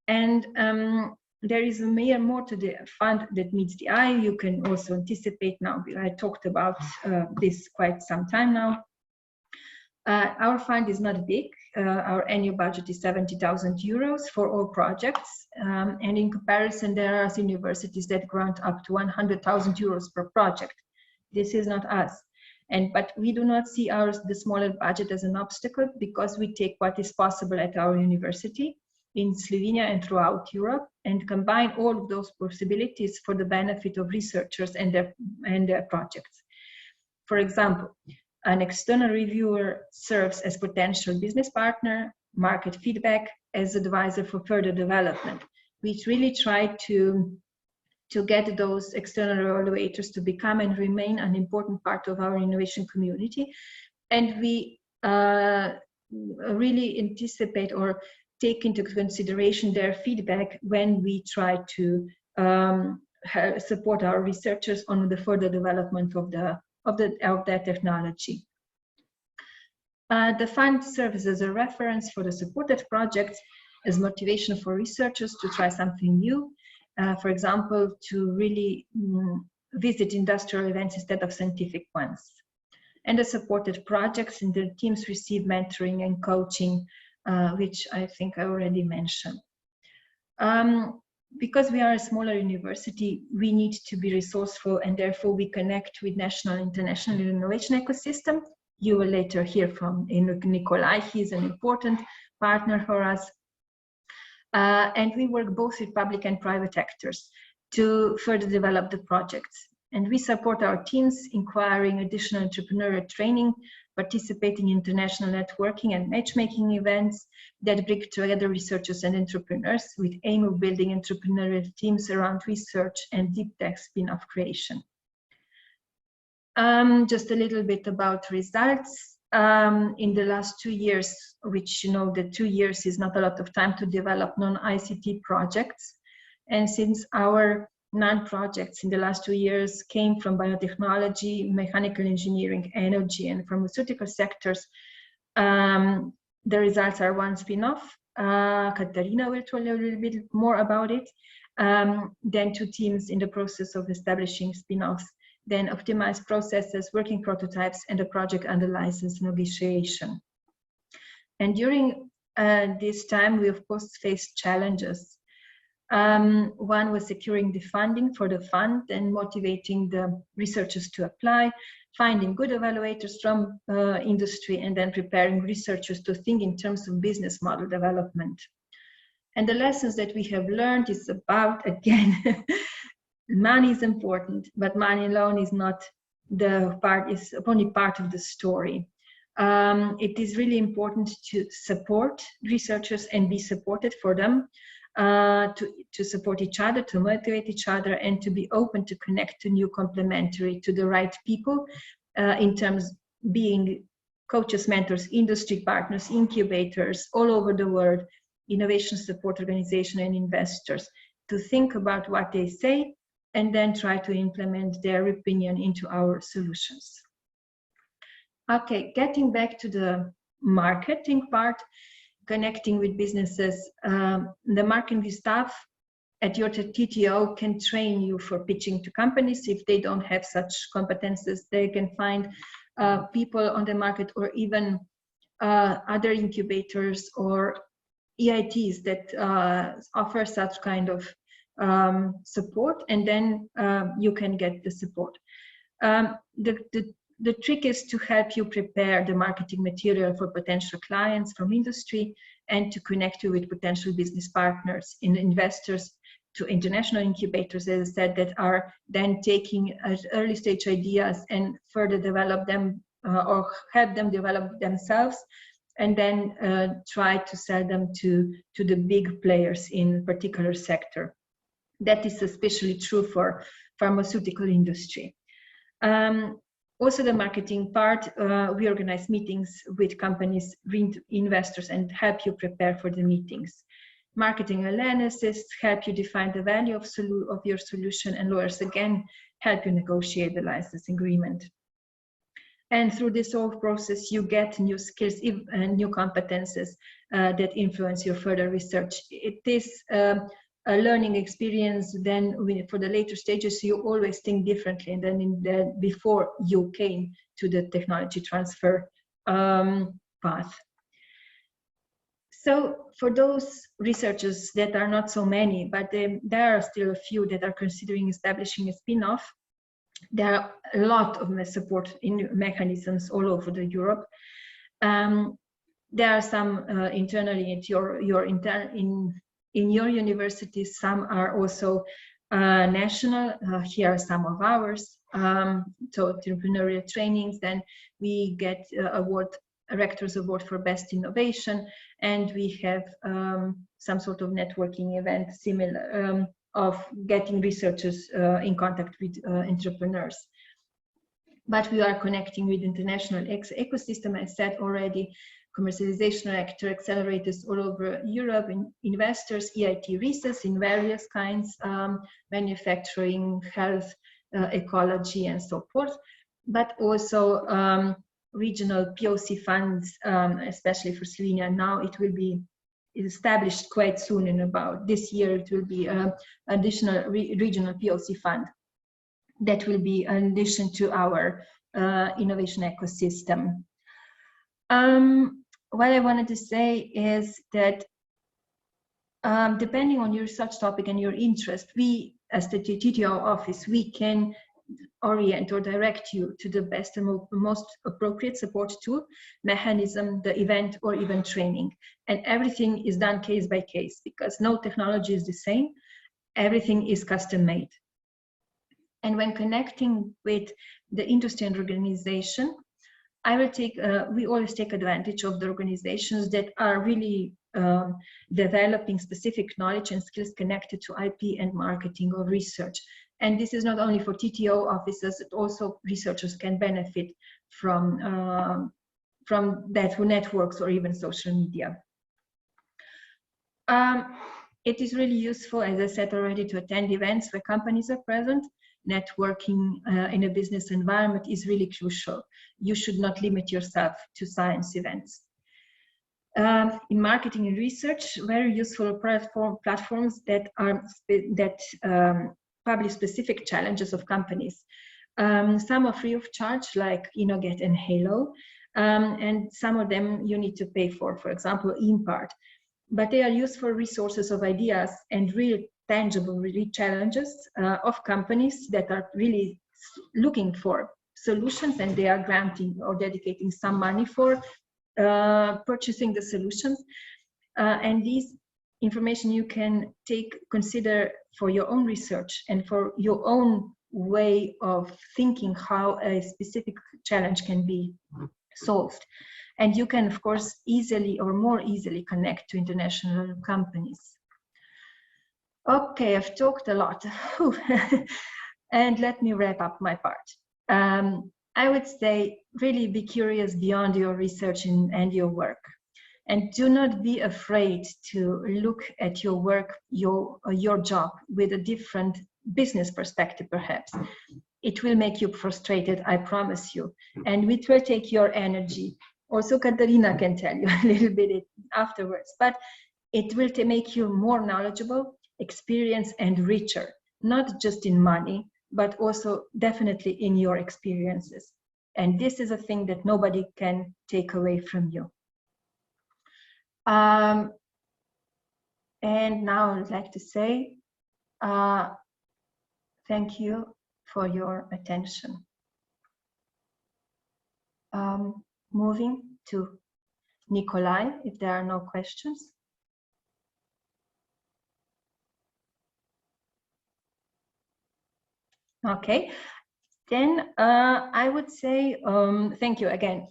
And there is more to the fund that meets the eye. You can also anticipate now. I talked about this quite some time now. Our fund is not big. Our annual budget is 70,000 euros for all projects. And in comparison, there are universities that grant up to 100,000 euros per project. This is not us. But we do not see the smaller budget as an obstacle, because we take what is possible at our university in Slovenia and throughout Europe and combine all of those possibilities for the benefit of researchers and their projects. For example, an external reviewer serves as potential business partner, market feedback, as advisor for further development. We really try to get those external evaluators to become and remain an important part of our innovation community. And we really anticipate or take into consideration their feedback when we try to support our researchers on the further development of their technology. The fund serves as a reference for the supported projects, as motivation for researchers to try something new. For example, to really visit industrial events instead of scientific ones. And the supported projects and the teams receive mentoring and coaching, which I think I already mentioned. Because we are a smaller university, we need to be resourceful, and therefore we connect with national and international innovation ecosystem. You will later hear from Nikolai. He's an important partner for us. And we work both with public and private actors to further develop the projects. And we support our teams, acquiring additional entrepreneurial training, participating in international networking and matchmaking events that bring together researchers and entrepreneurs with aim of building entrepreneurial teams around research and deep tech spin-off creation. Just a little bit about results. In the last 2 years, which, you know, the 2 years is not a lot of time to develop non-ICT projects. And since our non-projects in the last 2 years came from biotechnology, mechanical engineering, energy, and pharmaceutical sectors, the results are one spin-off. Katarina will tell you a little bit more about it. Then 2 teams in the process of establishing spin-offs, then optimized processes, working prototypes, and a project under license negotiation. And during this time, we of course faced challenges. One was securing the funding for the fund and motivating the researchers to apply, finding good evaluators from industry, and then preparing researchers to think in terms of business model development. And the lessons that we have learned is about, again, money is important, but money alone is not is only part of the story. It is really important to support researchers and be supported for them, to support each other, to motivate each other, and to be open to connect to new complementary, to the right people, in terms being coaches, mentors, industry partners, incubators all over the world, innovation support organization and investors, to think about what they say and then try to implement their opinion into our solutions. Okay, getting back to the marketing part, connecting with businesses, the marketing staff at your TTO can train you for pitching to companies. If they don't have such competences, they can find people on the market, or even other incubators or EITs that offer such kind of support, and then you can get the support. The trick is to help you prepare the marketing material for potential clients from industry, and to connect you with potential business partners and investors, to international incubators, as I said, that are then taking early stage ideas and further develop them, or help them develop themselves, and then try to sell them to the big players in particular sector. That is especially true for pharmaceutical industry. Also the marketing part, we organize meetings with companies, investors, and help you prepare for the meetings. Marketing analysts help you define the value of your solution, and lawyers again help you negotiate the license agreement. And through this whole process, you get new skills and new competences that influence your further research. It is a learning experience. Then for the later stages, you always think differently than before you came to the technology transfer path. So for those researchers that are not so many, but there are still a few that are considering establishing a spin-off, there are a lot of support mechanisms all over Europe. There are some internally at in your universities. Some are also national. Here are some of ours. So entrepreneurial trainings. Then we get Rector's Award for Best Innovation, and we have some sort of networking event similar of getting researchers in contact with entrepreneurs. But we are connecting with international ecosystem, I said already, commercialization actor accelerators all over Europe, investors, EIT research in various kinds, manufacturing, health, ecology, and so forth, but also regional POC funds, especially for Slovenia. Now it will be established quite soon, in about this year it will be additional regional POC fund that will be in addition to our innovation ecosystem. What I wanted to say is that depending on your research topic and your interest, we as the TTO office, we can orient or direct you to the best and most appropriate support tool, mechanism, the event, or even training. And everything is done case by case, because no technology is the same. Everything is custom made. And when connecting with the industry and organization, we always take advantage of the organizations that are really developing specific knowledge and skills connected to IP and marketing or research. And this is not only for TTO officers, but also researchers can benefit from that through networks or even social media. It is really useful, as I said already, to attend events where companies are present. Networking in a business environment is really crucial. You should not limit yourself to science events. In marketing and research, very useful platforms that publish specific challenges of companies. Some are free of charge, like InnoGet and Halo, and some of them you need to pay for example, Impart. But they are useful resources of ideas and real tangible challenges of companies that are really looking for solutions, and they are granting or dedicating some money for purchasing the solutions. And these information you can consider for your own research and for your own way of thinking how a specific challenge can be solved. And you can, of course, easily or more easily connect to international companies. Okay, I've talked a lot. And let me wrap up my part. I would say really be curious beyond your research and your work. And do not be afraid to look at your work, your job with a different business perspective, perhaps. It will make you frustrated, I promise you. And it will take your energy. Also, Katarina can tell you a little bit afterwards. But it will make you more knowledgeable, experienced, and richer, not just in money, but also definitely in your experiences. And this is a thing that nobody can take away from you. And now I'd like to say thank you for your attention. Moving to Nikolai, if there are no questions. Okay, then I would say thank you again.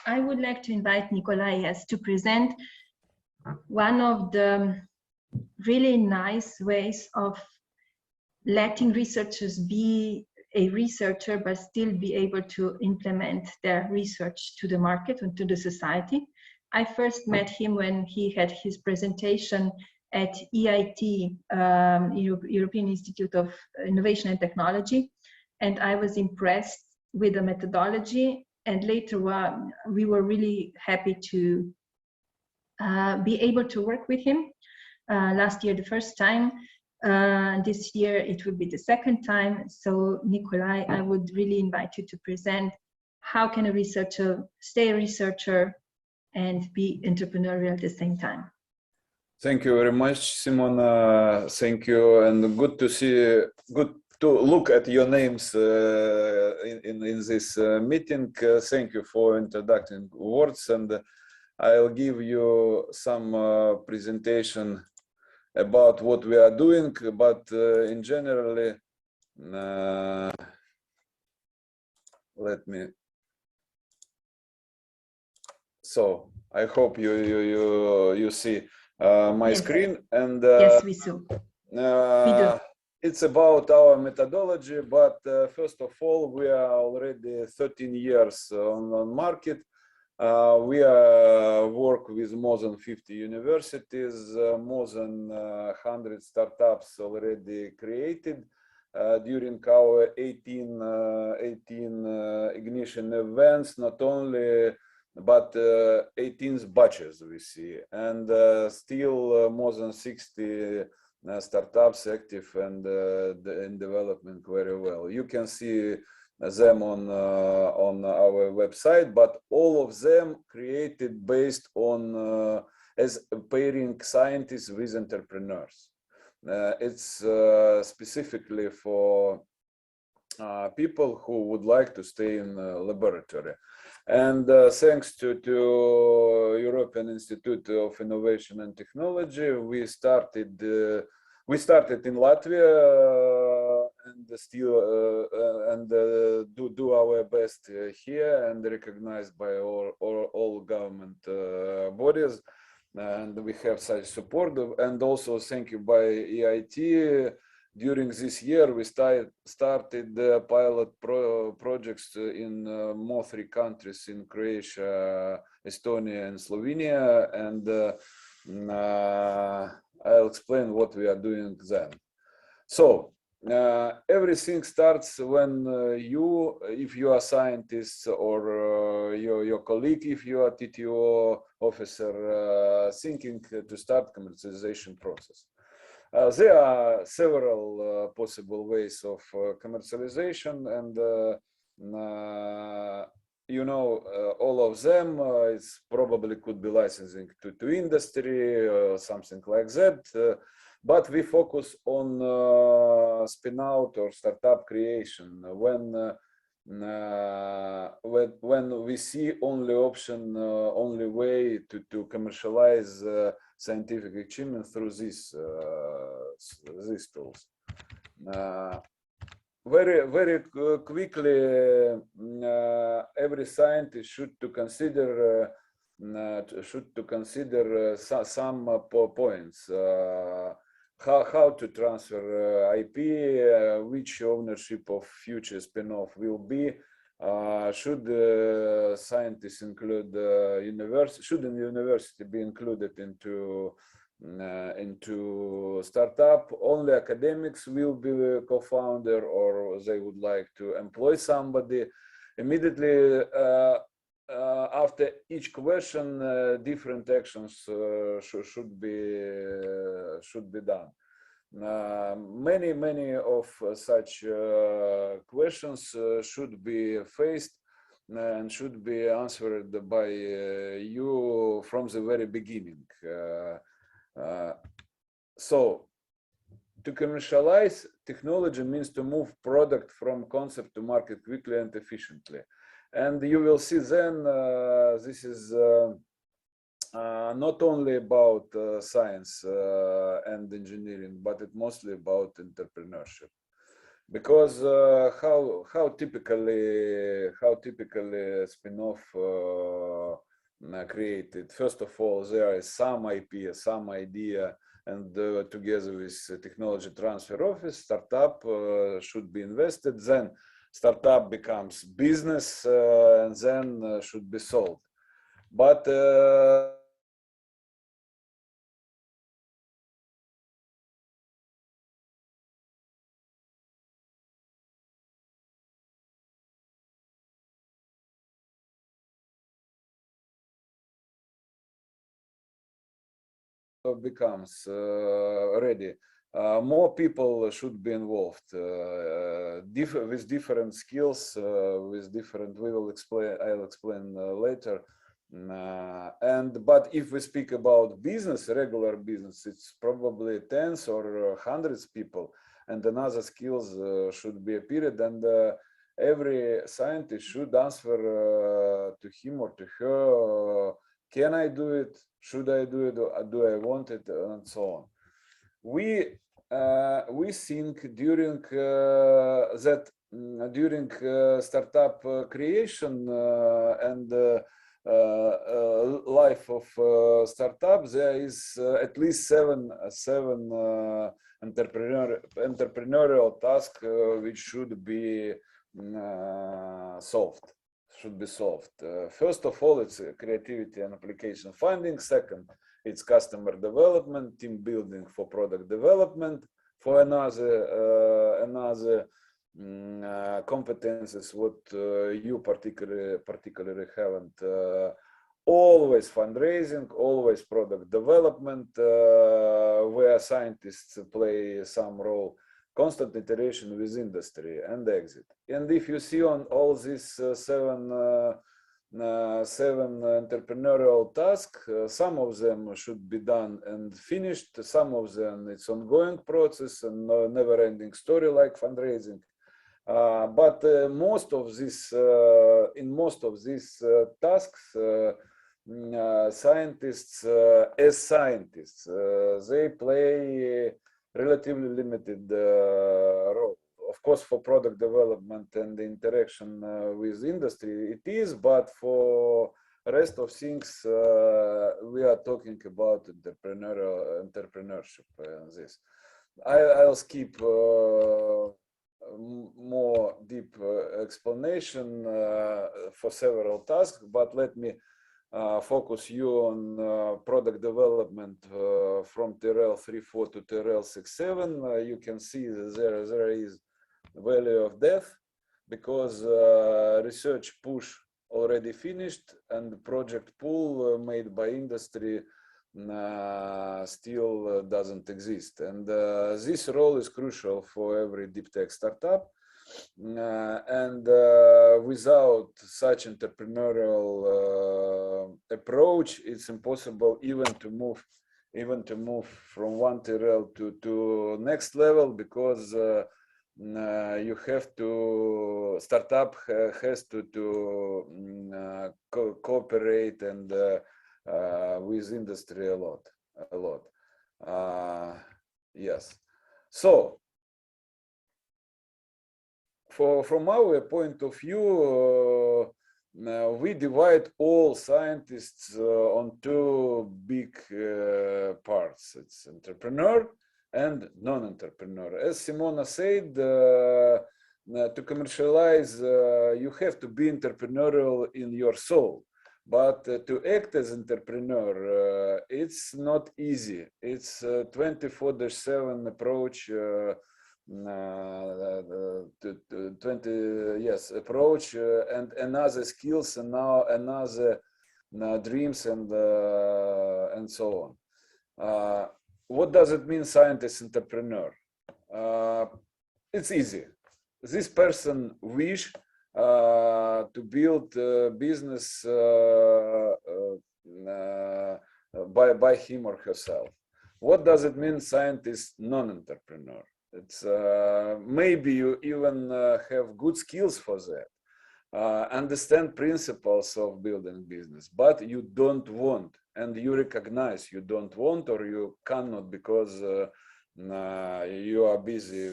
I would like to invite Nikolai to present one of the really nice ways of letting researchers be a researcher but still be able to implement their research to the market and to the society. I first met him when he had his presentation at EIT, European Institute of Innovation and Technology, and I was impressed with the methodology. And later on, we were really happy to be able to work with him. Last year, the first time. This year, it will be the second time. So, Nikolai, I would really invite you to present how can a researcher stay a researcher and be entrepreneurial at the same time. Thank you very much, Simona. Thank you, and good to see, good to look at your names in this meeting. Thank you for introducing words, and I'll give you some presentation about what we are doing, but in generally, let me. So I hope you see my Yes. screen, and yes, we do. it's about our methodology. But first of all, we are already 13 years on market. We work with more than 50 universities, more than 100 startups already created during our 18 ignition events, not only, but 18 batches we see, and still more than 60 startups active and in development very well. You can see them on our website, but all of them created based on as pairing scientists with entrepreneurs. It's specifically for people who would like to stay in a laboratory. And thanks to European Institute of Innovation and Technology, we started in Latvia and still do our best here, and recognized by all government bodies, and we have such support. And also thank you by EIT. During this year, we started pilot projects in more 3 countries, in Croatia, Estonia, and Slovenia, and I'll explain what we are doing then. So everything starts when if you are scientist, or your colleague, if you are TTO officer, thinking to start commercialization process. There are several possible ways of commercialization, and all of them. It's probably could be licensing to industry or something like that. But we focus on spin-out or startup creation when we see only option, only way to commercialize scientific achievement through these tools. Very quickly, every scientist should to consider some points. How to transfer IP, which ownership of future spin-off will be. Should scientists include university? Should the university be included into startup? Only academics will be the co-founder, or they would like to employ somebody. Immediately after each question, different actions should be done. Many of such questions should be faced and should be answered by you from the very beginning. So to commercialize technology means to move product from concept to market quickly and efficiently. And you will see then this is not only about science and engineering, but it's mostly about entrepreneurship. Because how typically spin-off created? First of all, there is some IP, some idea, and together with technology transfer office, startup should be invested. Then startup becomes business, and then should be sold. But becomes ready, more people should be involved with different skills, with different. I'll explain later. But if we speak about business, regular business, it's probably tens or hundreds people, and another skills should be appeared, and every scientist should answer to him or to her, can I do it? Should I do it? Do I want it? And so on. We think during startup creation and life of startup, there is at least seven entrepreneurial tasks which should be solved. First of all, it's creativity and application finding. Second, it's customer development, team building for product development. For another competences what you particularly haven't. Always fundraising, always product development, where scientists play some role. Constant iteration with industry and exit. And if you see on all these seven entrepreneurial tasks, some of them should be done and finished. Some of them it's ongoing process and never-ending story like fundraising. But most of this, in most of these tasks, scientists, as scientists, they play relatively limited role. Of course, for product development and the interaction with industry, it is, but for rest of things, we are talking about entrepreneurship and this. I'll skip more deep explanation for several tasks, but let me focus you on product development from TRL 3.4 to TRL 6.7. You can see that there is value of death because research push already finished and the project pool made by industry still doesn't exist. And this role is crucial for every deep tech startup. And without such entrepreneurial approach, it's impossible even to move from one TRL to next level, because you have to startup has to cooperate and with industry a lot. a lot. Yes. So, from our point of view, we divide all scientists on two big parts. It's entrepreneur and non-entrepreneur. As Simona said, to commercialize, you have to be entrepreneurial in your soul. But to act as entrepreneur, it's not easy. It's a 24/7 approach, approach, and another skills, and now another dreams, and so on. What does it mean, scientist entrepreneur? It's easy. This person wish to build a business by him or herself. What does it mean, scientist non-entrepreneur? It's maybe you even have good skills for that, understand principles of building business, but you don't want, and you recognize you don't want, or you cannot because you are busy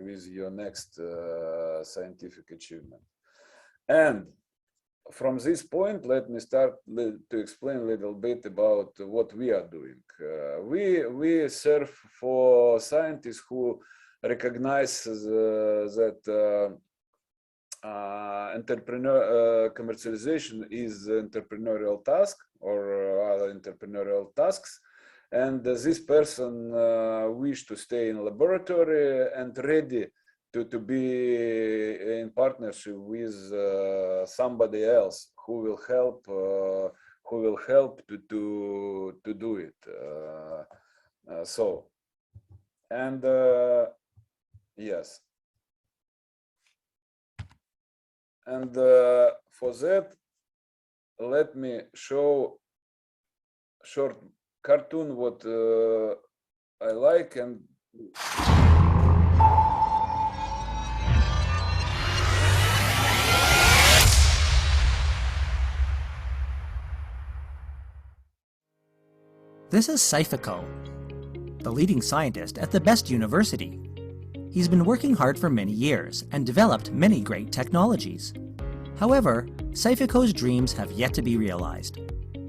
with your next scientific achievement. And from this point, let me start to explain a little bit about what we are doing. We serve for scientists who recognize that commercialization is entrepreneurial task or other entrepreneurial tasks, and this person wish to stay in laboratory and ready to be in partnership with somebody else who will help to do it. Yes, and for that, let me show short cartoon what I like. And this is Saifico, the leading scientist at the best university. He's been working hard for many years and developed many great technologies. However, Saifico's dreams have yet to be realized.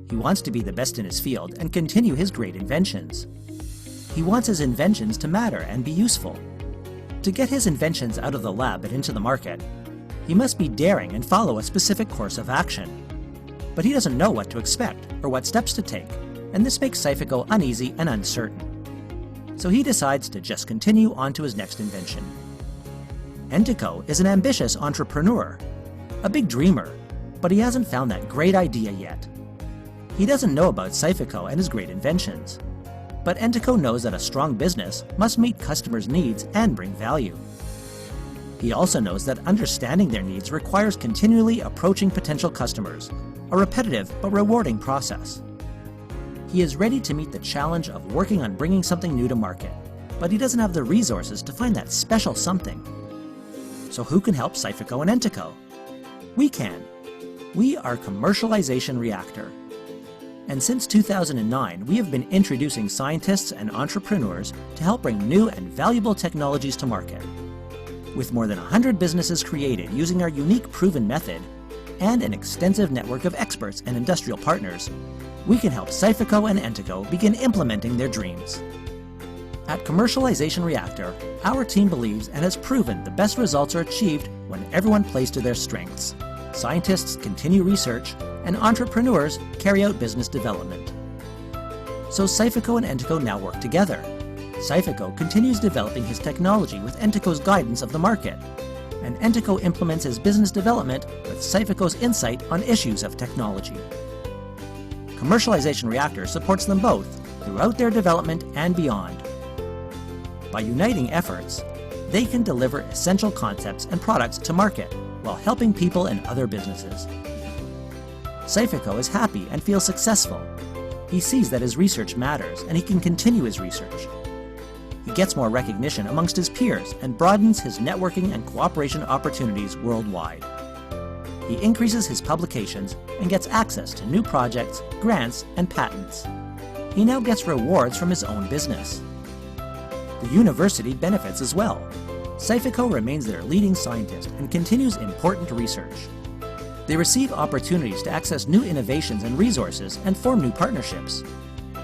He wants to be the best in his field and continue his great inventions. He wants his inventions to matter and be useful. To get his inventions out of the lab and into the market, he must be daring and follow a specific course of action. But he doesn't know what to expect or what steps to take, and this makes Saifico uneasy and uncertain. So he decides to just continue on to his next invention. Entiko is an ambitious entrepreneur, a big dreamer, but he hasn't found that great idea yet. He doesn't know about Saifico and his great inventions, but Entiko knows that a strong business must meet customers' needs and bring value. He also knows that understanding their needs requires continually approaching potential customers, a repetitive but rewarding process. He is ready to meet the challenge of working on bringing something new to market, but he doesn't have the resources to find that special something. So who can help Saifico and Entiko? We can. We are Commercialization Reactor. And since 2009, we have been introducing scientists and entrepreneurs to help bring new and valuable technologies to market. With more than 100 businesses created using our unique proven method, and an extensive network of experts and industrial partners, we can help Saifico and Entiko begin implementing their dreams. At Commercialization Reactor, our team believes and has proven the best results are achieved when everyone plays to their strengths. Scientists continue research, and entrepreneurs carry out business development. So Saifico and Entiko now work together. Saifico continues developing his technology with Entiko's guidance of the market, and Entiko implements his business development with Saifico's insight on issues of technology. Commercialization Reactor supports them both throughout their development and beyond. By uniting efforts, they can deliver essential concepts and products to market while helping people and other businesses. Saifico is happy and feels successful. He sees that his research matters and he can continue his research. He gets more recognition amongst his peers and broadens his networking and cooperation opportunities worldwide. He increases his publications and gets access to new projects, grants, and patents. he now gets rewards from his own business. The university benefits as well. Scifico remains their leading scientist and continues important research. They receive opportunities to access new innovations and resources and form new partnerships.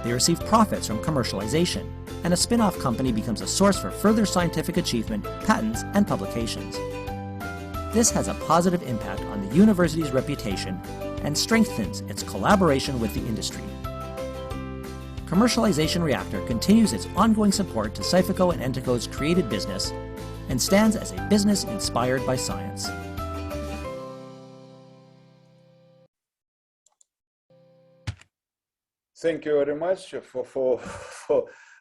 They receive profits from commercialization, and a spin-off company becomes a source for further scientific achievement, patents, and publications. This has a positive impact on the university's reputation and strengthens its collaboration with the industry. Commercialization Reactor continues its ongoing support to Scifico and Enteco's created business and stands as a business inspired by science. Thank you very much for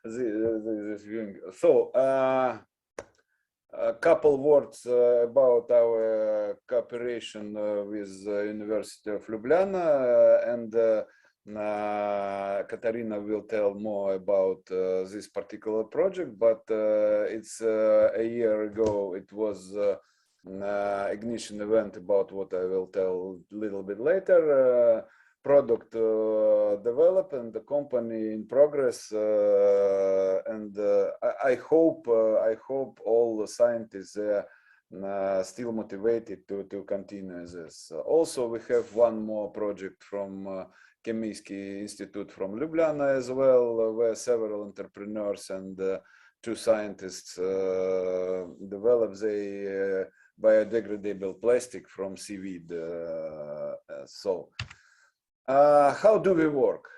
this viewing. So, a couple words about our cooperation with University of Ljubljana, and Katarina will tell more about this particular project, but it's a year ago. It was ignition event about what I will tell a little bit later. Product development, the company in progress, and I hope all the scientists still motivated to continue this. Also, we have one more project from Chemijski Institute from Ljubljana as well, where several entrepreneurs and two scientists develop the biodegradable plastic from seaweed. How do we work?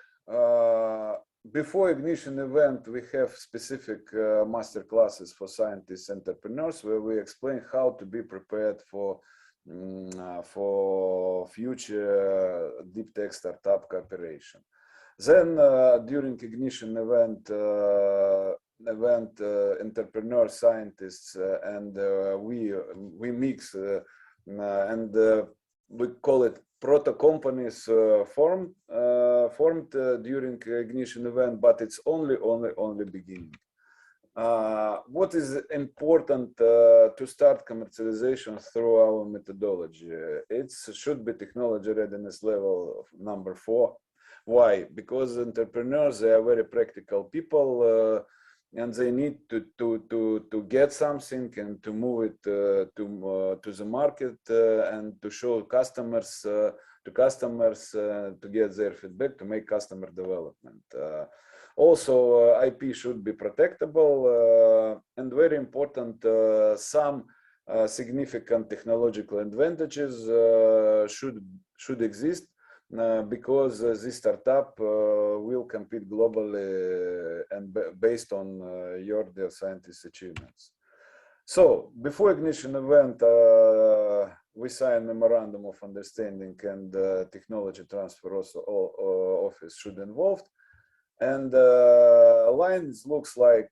Before ignition event, we have specific master classes for scientists and entrepreneurs where we explain how to be prepared for future deep tech startup cooperation. Then during ignition event, entrepreneur scientists and we mix and we call it proto companies formed during ignition event, but it's only beginning. What is important to start commercialization through our methodology? It should be technology readiness level number 4. Why? Because entrepreneurs, they are very practical people, and they need to get something and to move it to the market and to show customers to get their feedback, to make customer development. Also, IP should be protectable, and very important, some significant technological advantages should exist. Because this startup will compete globally and based on your dear scientist achievements. So before ignition event, we signed memorandum of understanding, and technology transfer also office should involved. And lines looks like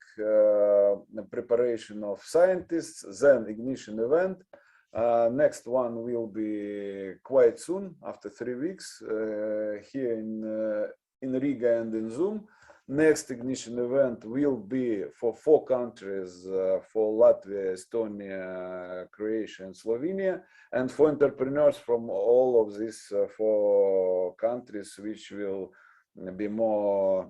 preparation of scientists, then ignition event. Next one will be quite soon, after 3 weeks, here in Riga and in Zoom. Next ignition event will be for 4 countries, for Latvia, Estonia, Croatia, and Slovenia, and for entrepreneurs from all of these 4 countries, which will be more,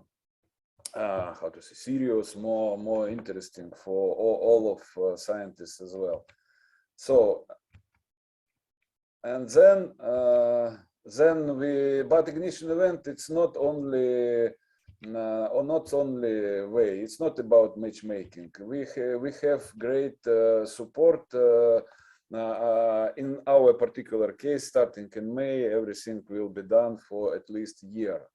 how to say, serious, more interesting for all of scientists as well. So, and then but ignition event, it's not only way. It's not about matchmaking. We have great support in our particular case. Starting in May, everything will be done for at least year.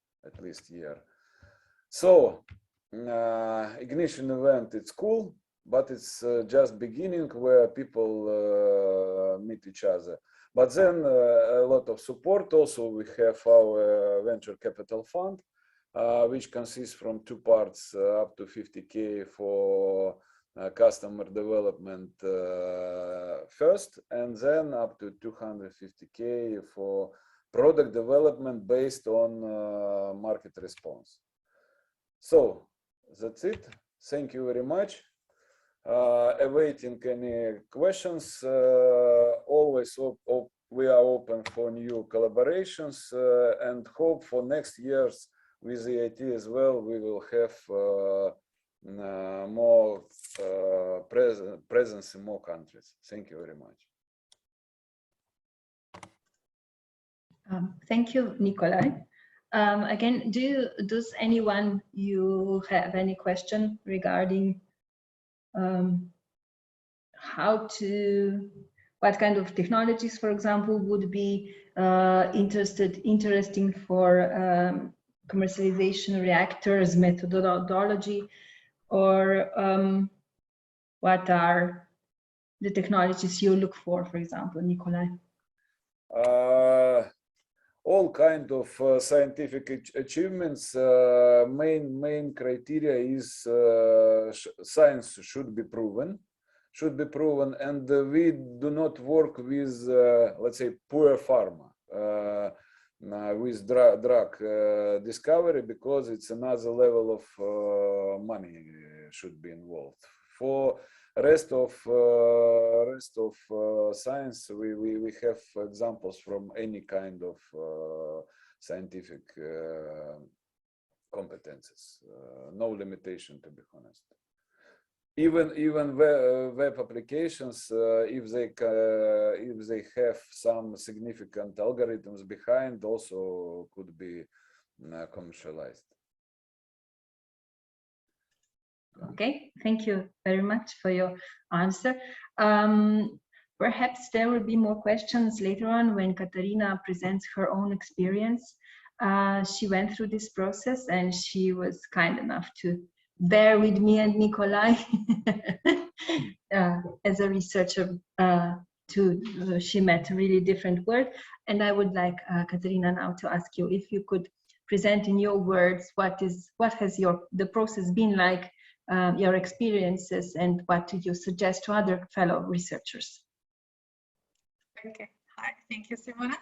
So, ignition event, it's cool. But it's just beginning where people meet each other. But then a lot of support. Also, we have our venture capital fund, which consists from 2 parts, up to 50K for customer development first, and then up to 250K for product development based on market response. So that's it. Thank you very much. Awaiting any questions. Always we are open for new collaborations and hope for next year's with EIT as well, we will have more presence in more countries. Thank you very much. Thank you, Nikolai. Again, does anyone you have any question regarding what kind of technologies, for example, would be interesting for commercialization reactors, methodology, or what are the technologies you look for example, Nikolai? All kind of scientific achievements. Main criteria is science should be proven, and we do not work with, let's say, poor pharma, with drug discovery, because it's another level of money should be involved. For rest of science, we have examples from any kind of scientific competences. No limitation, to be honest. Even web applications, if they have some significant algorithms behind, also could be commercialized. Okay, thank you very much for your answer. Perhaps there will be more questions later on when Katarina presents her own experience. She went through this process and she was kind enough to bear with me and Nikolai as a researcher. She met a really different world, and I would like Katarina now to ask you if you could present in your words what has the process been like, your experiences, and what do you suggest to other fellow researchers? Okay, hi, thank you, Simona.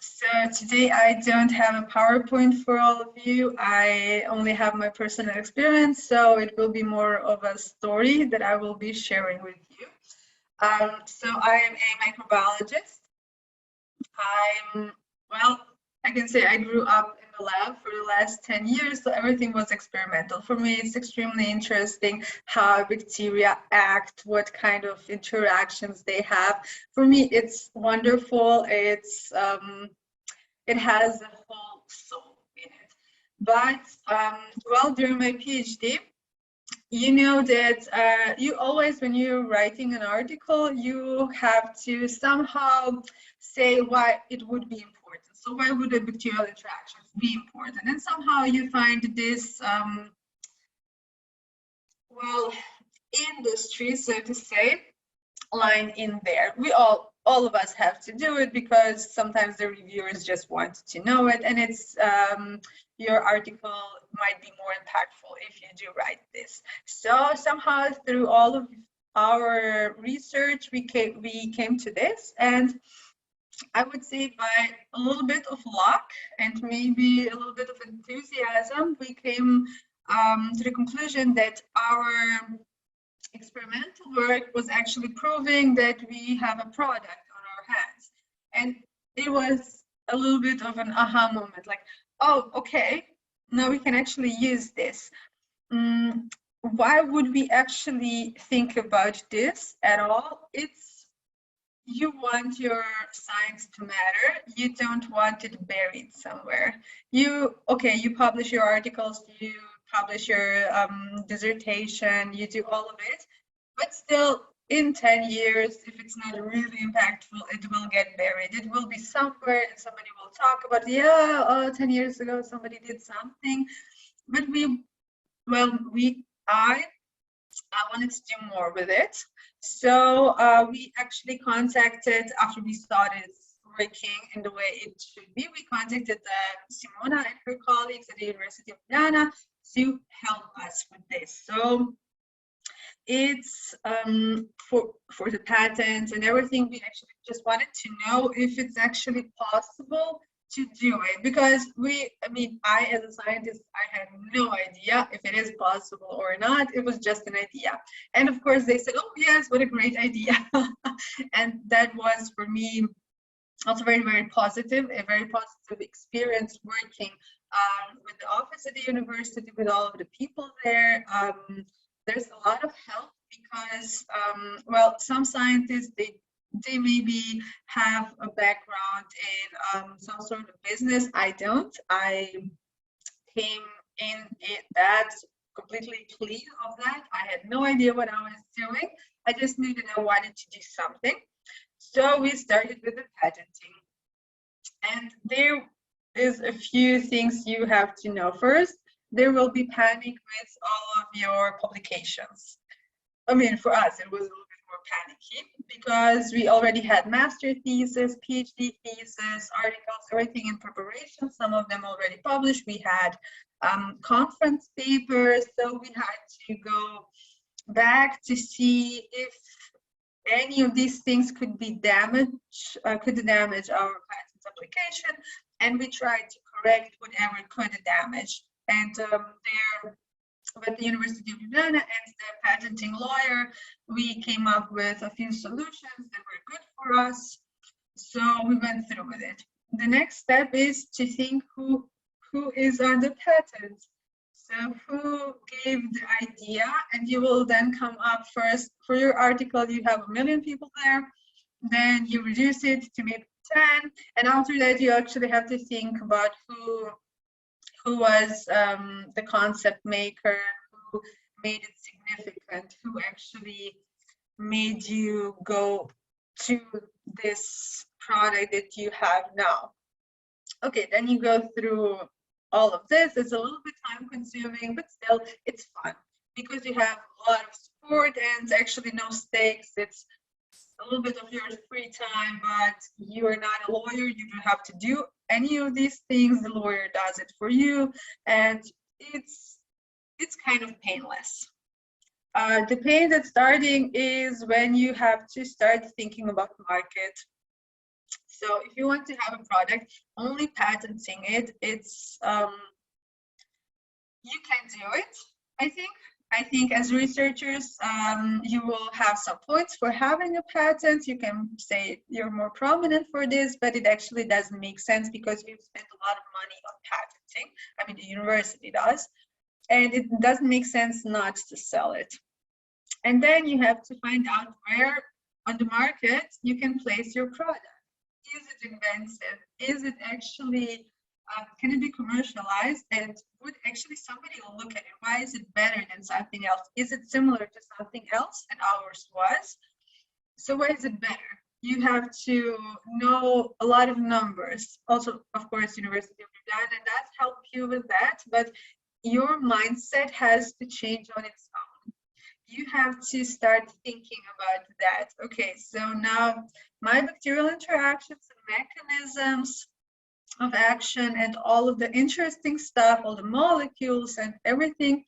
So today I don't have a PowerPoint for all of you. I only have my personal experience, so it will be more of a story that I will be sharing with you. So I am a microbiologist. I can say I grew up in the lab for the last 10 years, so everything was experimental. For me, it's extremely interesting how bacteria act, what kind of interactions they have. For me, it's wonderful. It has a whole soul in it. But during my PhD, you know that you always, when you're writing an article, you have to somehow say why it would be important. So why would the bacterial interactions be important? And somehow you find this, industry, so to say, line in there. We all of us have to do it because sometimes the reviewers just want to know it, and it's your article might be more impactful if you do write this. So somehow through all of our research, we came to this, and I would say by a little bit of luck and maybe a little bit of enthusiasm, we came to the conclusion that our experimental work was actually proving that we have a product on our hands. And it was a little bit of an aha moment, like, oh, okay, now we can actually use this. Why would we actually think about this at all? You want your science to matter. You don't want it buried somewhere. You publish your articles, you publish your dissertation, you do all of it, but still in 10 years, if it's not really impactful, it will get buried. It will be somewhere and somebody will talk about, 10 years ago, somebody did something. But I wanted to do more with it. So we actually contacted, after we started working in the way it should be, we contacted Simona and her colleagues at the University of Ljubljana to help us with this. So it's for the patents and everything, we actually just wanted to know if it's actually possible to do it, because I as a scientist, I had no idea if it is possible or not. It was just an idea. And of course they said, oh yes, what a great idea. And that was for me also very, very positive, a very positive experience working with the office at the university, with all of the people there. There's a lot of help because, well, some scientists, they maybe have a background in some sort of business. I don't. I came in that completely clean of that. I had no idea what I was doing. I just knew that I wanted to do something. So we started with the patenting. And there is a few things you have to know. First, there will be panic with all of your publications. I mean, for us, it was a little bit more panicky because we already had master thesis, PhD thesis, articles, everything in preparation. Some of them already published. We had conference papers, so we had to go back to see if any of these things could be damaged, could damage our patent application, and we tried to correct whatever could damage. And there, with the University of Ljubljana and the patenting lawyer, we came up with a few solutions that were good for us. So we went through with it. The next step is to think who is on the patent. So who gave the idea, and you will then come up first for your article. You have 1 million people there, then you reduce it to maybe 10, and after that you actually have to think about who was the concept maker, who made it significant, who actually made you go to this product that you have now. Okay, then you go through all of this. It's a little bit time consuming, but still it's fun because you have a lot of support and actually no stakes. It's a little bit of your free time, but you are not a lawyer. You don't have to do any of these things. The lawyer does it for you, and it's kind of painless. The pain that's starting is when you have to start thinking about market. So if you want to have a product, only patenting it, it's you can do it, I think. I think as researchers, you will have some points for having a patent. You can say you're more prominent for this, but it actually doesn't make sense because we've spent a lot of money on patenting. I mean, the university does, and it doesn't make sense not to sell it. And then you have to find out where on the market you can place your product. Is it inventive? Is it actually, can it be commercialized? And would actually somebody look at it? Why is it better than something else? Is it similar to something else and ours was? So why is it better? You have to know a lot of numbers. Also, of course, University of Ljubljana does help you with that, but your mindset has to change on its own. You have to start thinking about that. Okay, so now my bacterial interactions and mechanisms of action and all of the interesting stuff, all the molecules and everything,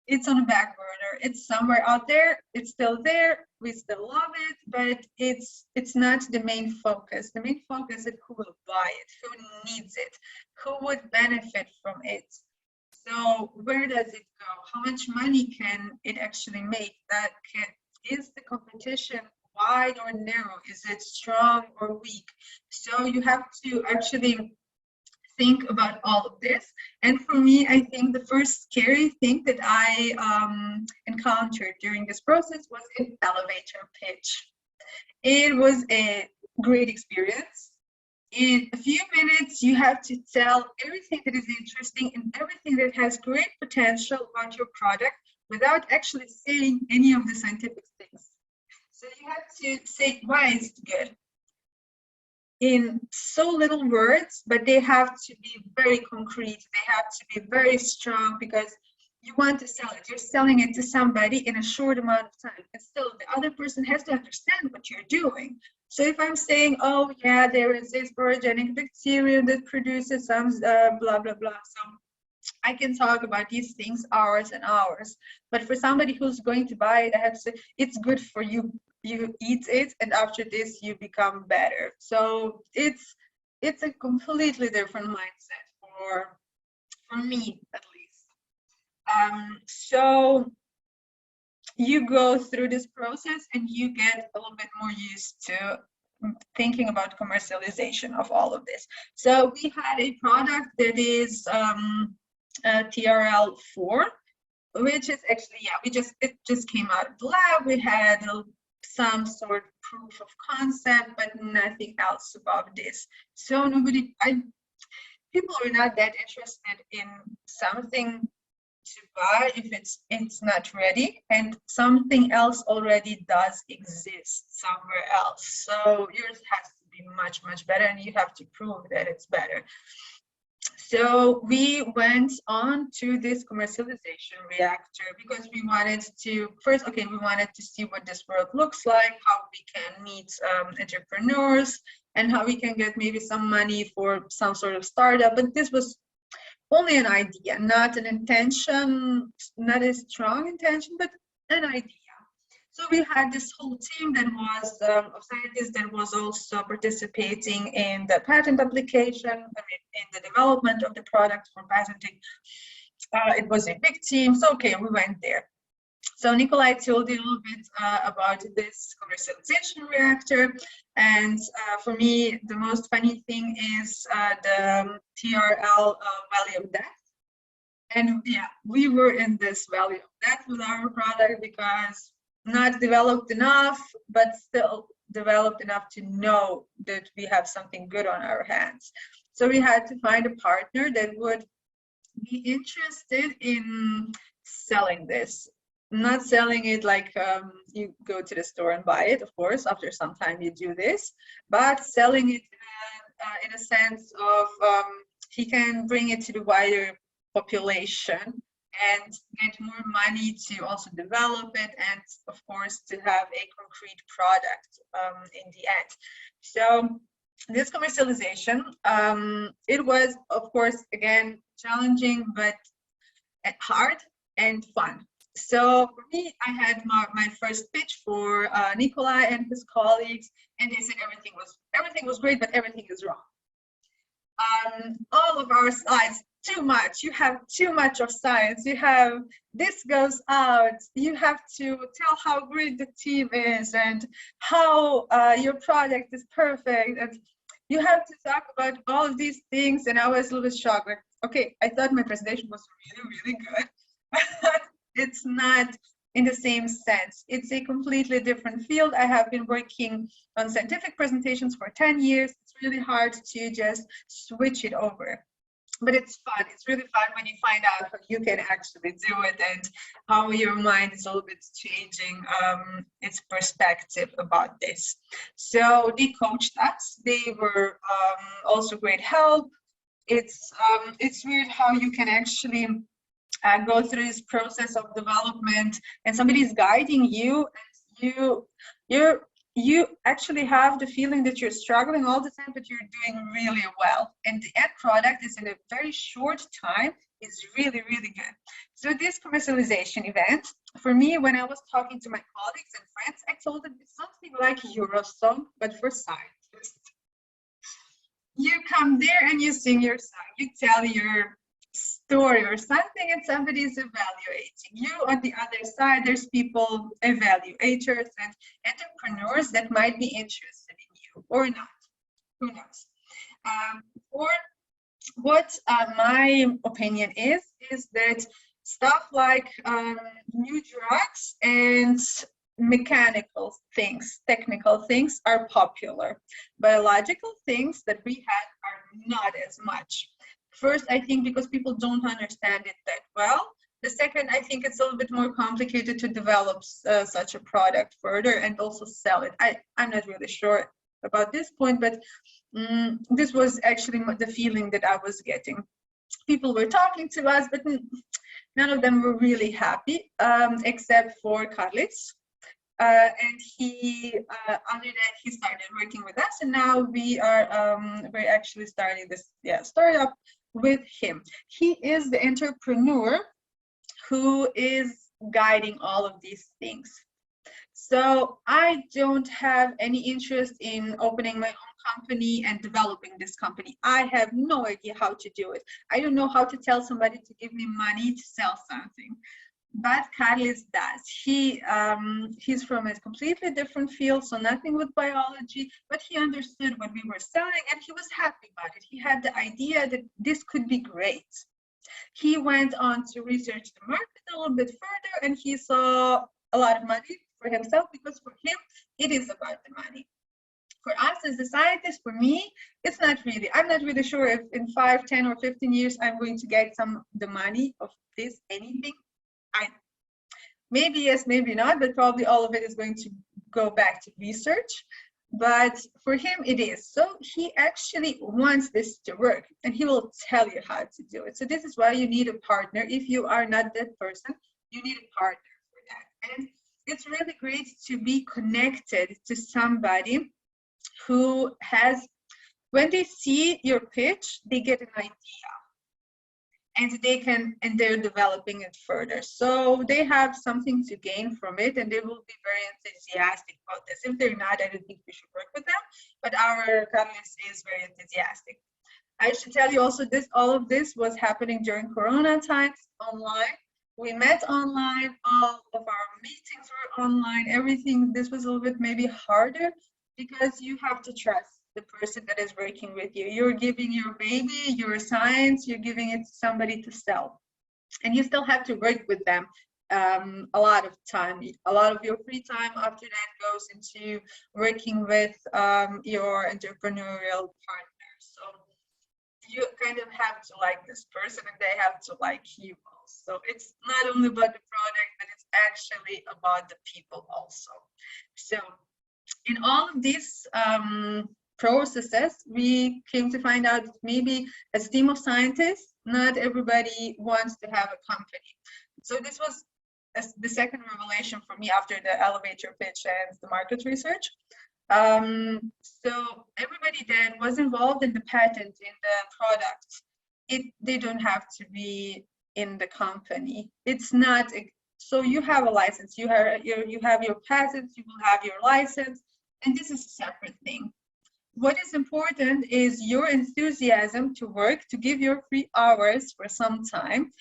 it's on a back burner. It's somewhere out there. It's still there. We still love it, but it's not the main focus. The main focus is who will buy it, who needs it, who would benefit from it. So where does it go? How much money can it actually make? Is the competition wide or narrow? Is it strong or weak? So you have to actually think about all of this. And for me, I think the first scary thing that I encountered during this process was an elevator pitch. It was a great experience. In a few minutes, you have to tell everything that is interesting and everything that has great potential about your product without actually saying any of the scientific things. So you have to say why it's good in so little words, but they have to be very concrete. They have to be very strong because you want to sell it. You're selling it to somebody in a short amount of time. And still, the other person has to understand what you're doing. So if I'm saying, oh yeah, there is this orogenic bacteria that produces some blah, blah, blah. So I can talk about these things hours and hours. But for somebody who's going to buy it, I have to say, it's good for you. You eat it, and after this, you become better. So it's a completely different mindset for me, at least. So you go through this process and you get a little bit more used to thinking about commercialization of all of this. So we had a product that is TRL4, which is actually, it just came out of the lab. We had some sort of proof of concept, but nothing else about this. So people are not that interested in something to buy if it's not ready, and something else already does exist somewhere else. So yours has to be much, much better, and you have to prove that it's better. So we went on to this commercialization reactor because we wanted to we wanted to see what this world looks like, how we can meet entrepreneurs, and how we can get maybe some money for some sort of startup. But this was only an idea, not an intention, not a strong intention, but an idea. So we had this whole team that was of scientists that was also participating in the patent application, in the development of the product for patenting. It was a big team, so okay, we went there. So Nikolai told you a little bit about this commercialization reactor, and for me, the most funny thing is the TRL Valley of Death. And yeah, we were in this Valley of Death with our product because not developed enough, but still developed enough to know that we have something good on our hands. So we had to find a partner that would be interested in selling this. Not selling it like you go to the store and buy it, of course, after some time you do this, but selling it in a sense of he can bring it to the wider population and get more money to also develop it, and of course to have a concrete product in the end. So this commercialization, it was of course again challenging, but hard and fun. So for me, I had my first pitch for Nikolai and his colleagues, and they said everything was great, but everything is wrong. All of our slides, too much. You have too much of science. You have this goes out. You have to tell how great the team is and how your project is perfect. And you have to talk about all of these things. And I was a little bit shocked. Like, okay, I thought my presentation was really, really good. But it's not in the same sense. It's a completely different field. I have been working on scientific presentations for 10 years. It's really hard to just switch it over. But it's fun. It's really fun when you find out how you can actually do it and how your mind is a little bit changing its perspective about this. So they coached us. They were also great help. It's weird how you can actually go through this process of development and somebody's guiding you, and you actually have the feeling that you're struggling all the time, but you're doing really well. And the end product is in a very short time is really, really good. So this commercialization event, for me, when I was talking to my colleagues and friends, I told them it's something like Eurosong, but for scientists. You come there and you sing your song, you tell your story or something, and somebody is evaluating you. On the other side, there's people, evaluators and entrepreneurs that might be interested in you or not. Who knows? Or what my opinion is that stuff like new drugs and mechanical things, technical things are popular. Biological things that we had are not as much. First, I think because people don't understand it that well. The second, I think it's a little bit more complicated to develop such a product further and also sell it. I'm not really sure about this point, but this was actually the feeling that I was getting. People were talking to us, but none of them were really happy, except for Karlis. And he, after that, he started working with us, and now we're actually starting this startup with him. He is the entrepreneur who is guiding all of these things. So I don't have any interest in opening my own company and developing this company. I have no idea how to do it. I don't know how to tell somebody to give me money to sell something. but Carlis does. He's from a completely different field, so nothing with biology, but he understood what we were selling and he was happy about it. He had the idea that this could be great. He went on to research the market a little bit further and he saw a lot of money for himself, because for him, it is about the money. For us as a scientist, for me, it's not really. I'm not really sure if in 5, 10, or 15 years, I'm going to get the money of this, anything. Maybe yes, maybe not, but probably all of it is going to go back to research. But for him, it is. So he actually wants this to work, and he will tell you how to do it. So this is why you need a partner. If you are not that person, you need a partner for that. And it's really great to be connected to somebody who has, when they see your pitch, they get an idea. And they're developing it further. So they have something to gain from it, and they will be very enthusiastic about this. If they're not, I don't think we should work with them. But our Carlis is very enthusiastic. I should tell you also all of this was happening during Corona times, online. We met online, all of our meetings were online, everything. This was a little bit maybe harder because you have to trust the person that is working with you. You're giving your baby, your science, you're giving it to somebody to sell. And you still have to work with them a lot of time. A lot of your free time after that goes into working with your entrepreneurial partner. So you kind of have to like this person and they have to like you also. So it's not only about the product, but it's actually about the people also. So in all of these processes, we came to find out that maybe as a team of scientists, not everybody wants to have a company. So this was the second revelation for me after the elevator pitch and the market research. So everybody that was involved in the patent, in the product, they don't have to be in the company. It's not, so you have a license, you have your patents, you will have your license, and this is a separate thing. What is important is your enthusiasm to work, to give your free hours for some time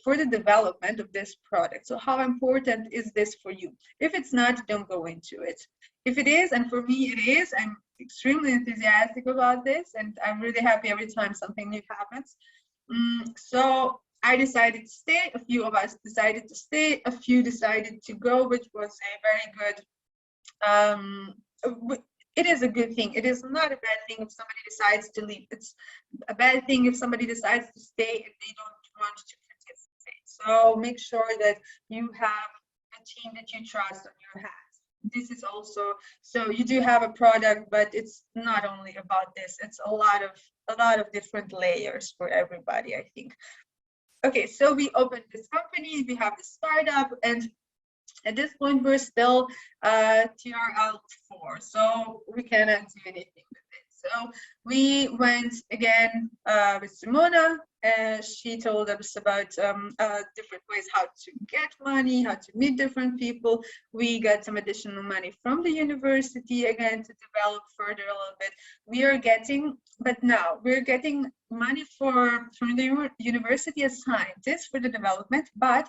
for the development of this product. So how important is this for you? If it's not, don't go into it. If it is, and for me it is, I'm extremely enthusiastic about this, and I'm really happy every time something new happens. So I decided to stay, a few of us decided to stay, a few decided to go, which was a very good, it is a good thing. It is not a bad thing if somebody decides to leave. It's a bad thing if somebody decides to stay and they don't want to participate. So make sure that you have a team that you trust on your hands. This is also, so you do have a product, but it's not only about this. It's a lot of different layers for everybody, I think. Okay, so we opened this company, we have the startup, and at this point, we're still TRL4, so we cannot do anything with it. So we went again with Simona, and she told us about different ways how to get money, how to meet different people. We got some additional money from the university, again, to develop further a little bit. We're getting money from the university as scientists for the development, but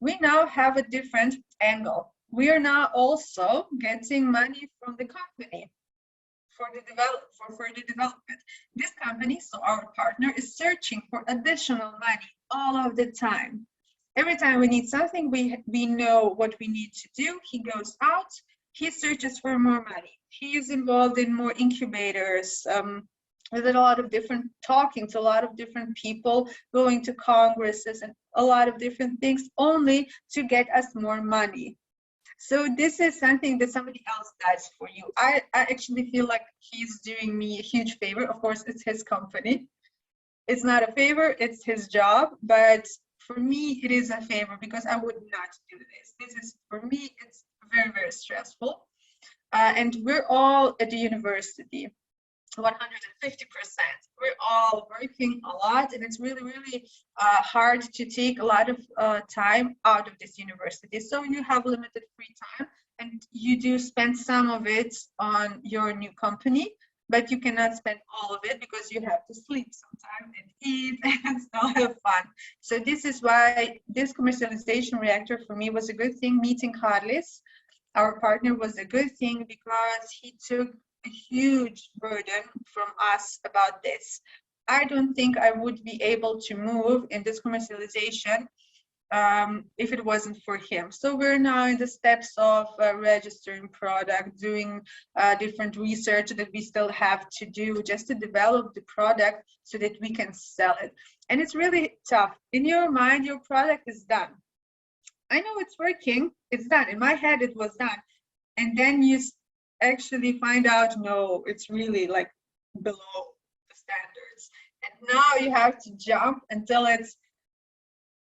we now have a different angle. We are now also getting money from the company for further development. This company, so our partner, is searching for additional money all of the time. Every time we need something, we know what we need to do. He goes out, he searches for more money. He is involved in more incubators, with a lot of different talking to a lot of different people, going to congresses and a lot of different things only to get us more money. So this is something that somebody else does for you. I actually feel like he's doing me a huge favor. Of course, it's his company. It's not a favor, it's his job. But for me, it is a favor because I would not do this. This is, for me, it's very, very stressful. And we're all at the university. 150%. We're all working a lot, and it's really, really hard to take a lot of time out of this university. So you have limited free time, and you do spend some of it on your new company. but you cannot spend all of it because you have to sleep sometime and eat and still have fun. So this is why this commercialization reactor for me was a good thing. Meeting Harlis, our partner, was a good thing because he took a huge burden from us about this. I don't think I would be able to move in this commercialization if it wasn't for him. So we're now in the steps of registering product, doing different research that we still have to do just to develop the product so that we can sell it. And it's really tough. In your mind, your product is done. I know it's working, it's done. In my head, it was done. And then you actually find out, no, it's really like below the standards. And now you have to jump until it's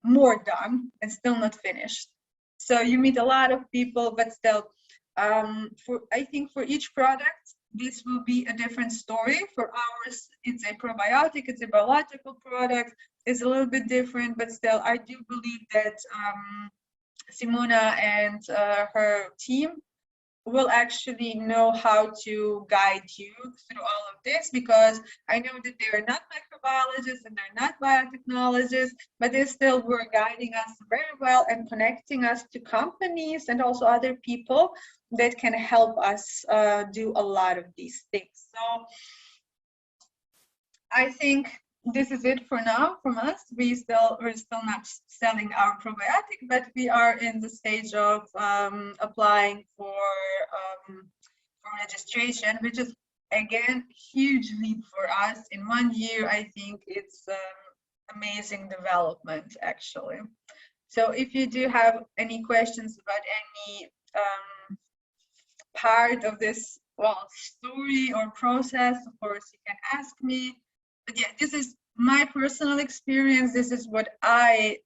more done and still not finished. So you meet a lot of people, but still, I think for each product, this will be a different story. For ours, it's a probiotic, it's a biological product, it's a little bit different, but still, I do believe that Simona and her team will actually know how to guide you through all of this, because I know that they're not microbiologists and they're not biotechnologists, but they still were guiding us very well and connecting us to companies and also other people that can help us do a lot of these things. So I think this is it for now from us. We're still not selling our probiotic, but we are in the stage of applying for registration, which is again huge leap for us. In 1 year, I think it's amazing development actually. So if you do have any questions about any part of this story or process, of course you can ask me. But yeah, this is my personal experience. This is what I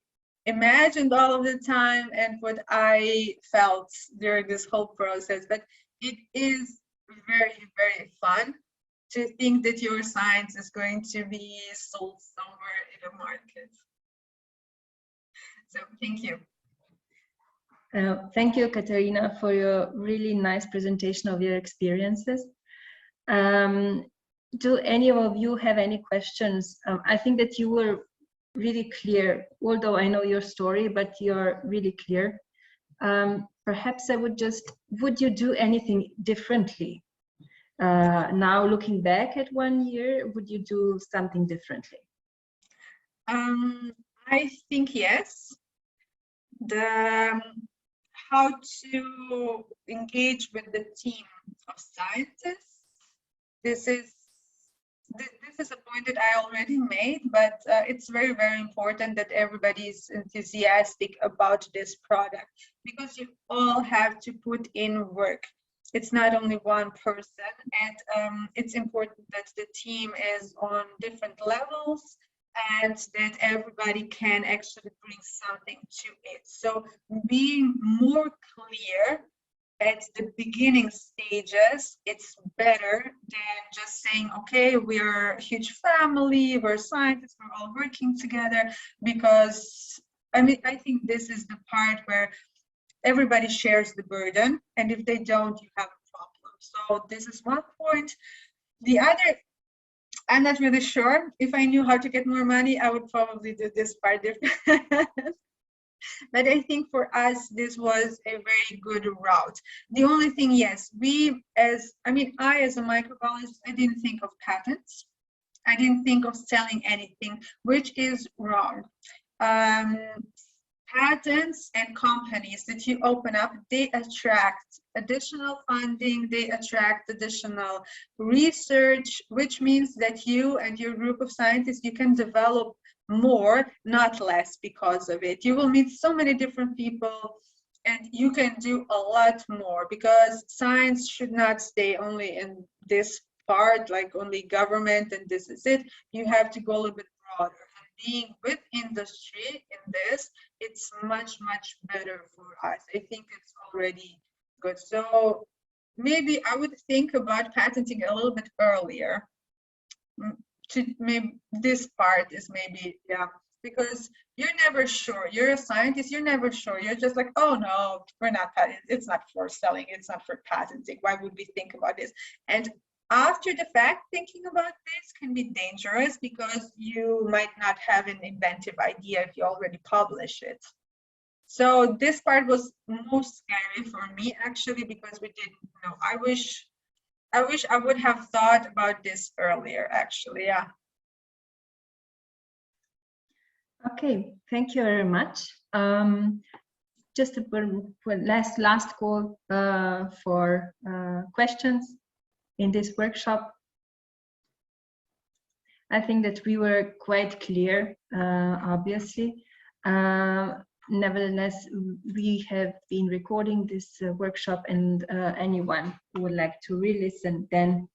imagined all of the time and what I felt during this whole process. But it is very, very fun to think that your science is going to be sold somewhere in the market. So thank you. Thank you, Katarina, for your really nice presentation of your experiences. Do any of you have any questions? I think that you were really clear, although I know your story, but you're really clear. Perhaps I would you do anything differently? Now looking back at 1 year, would you do something differently? I think yes. How to engage with the team of scientists. This is a point that I already made, but it's very, very important that everybody is enthusiastic about this product, because you all have to put in work. It's not only one person, and it's important that the team is on different levels and that everybody can actually bring something to it. So being more clear at the beginning stages, it's better than just saying, okay, we're a huge family, we're scientists, we're all working together, because I think this is the part where everybody shares the burden, and if they don't, you have a problem. So this is one point. The other, I'm not really sure. If I knew how to get more money, I would probably do this part different. But I think for us, this was a very good route. The only thing, yes, I as a microbiologist, I didn't think of patents. I didn't think of selling anything, which is wrong. Patents and companies that you open up, they attract additional funding, they attract additional research, which means that you and your group of scientists, you can develop more, not less, because of it. You will meet so many different people and you can do a lot more, because science should not stay only in this part, like only government and this is it. You have to go a little bit broader. And being with industry in this, it's much, much better for us. I think it's already good. So maybe I would think about patenting a little bit earlier. Maybe this part is maybe, yeah, because you're never sure. You're a scientist, you're never sure. You're just like, oh no, we're not patenting. It's not for selling, it's not for patenting. Why would we think about this? And after the fact, thinking about this can be dangerous because you might not have an inventive idea if you already publish it. So this part was most scary for me, actually, because we didn't know. I wish I would have thought about this earlier, actually. Yeah. Okay, thank you very much. Just a last call for questions in this workshop. I think that we were quite clear, obviously. Nevertheless, we have been recording this workshop, and anyone who would like to re-listen, then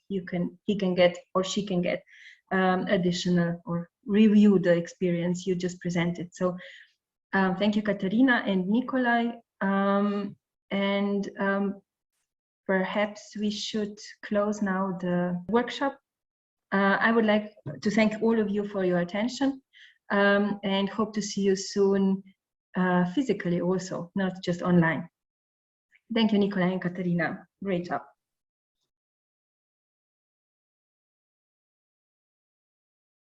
he can get, or she can get additional or review the experience you just presented. So thank you, Katarina and Nikolai. Perhaps we should close now the workshop. I would like to thank all of you for your attention, and hope to see you soon physically also, not just online. Thank you, Nikolai and Katarina. Great job.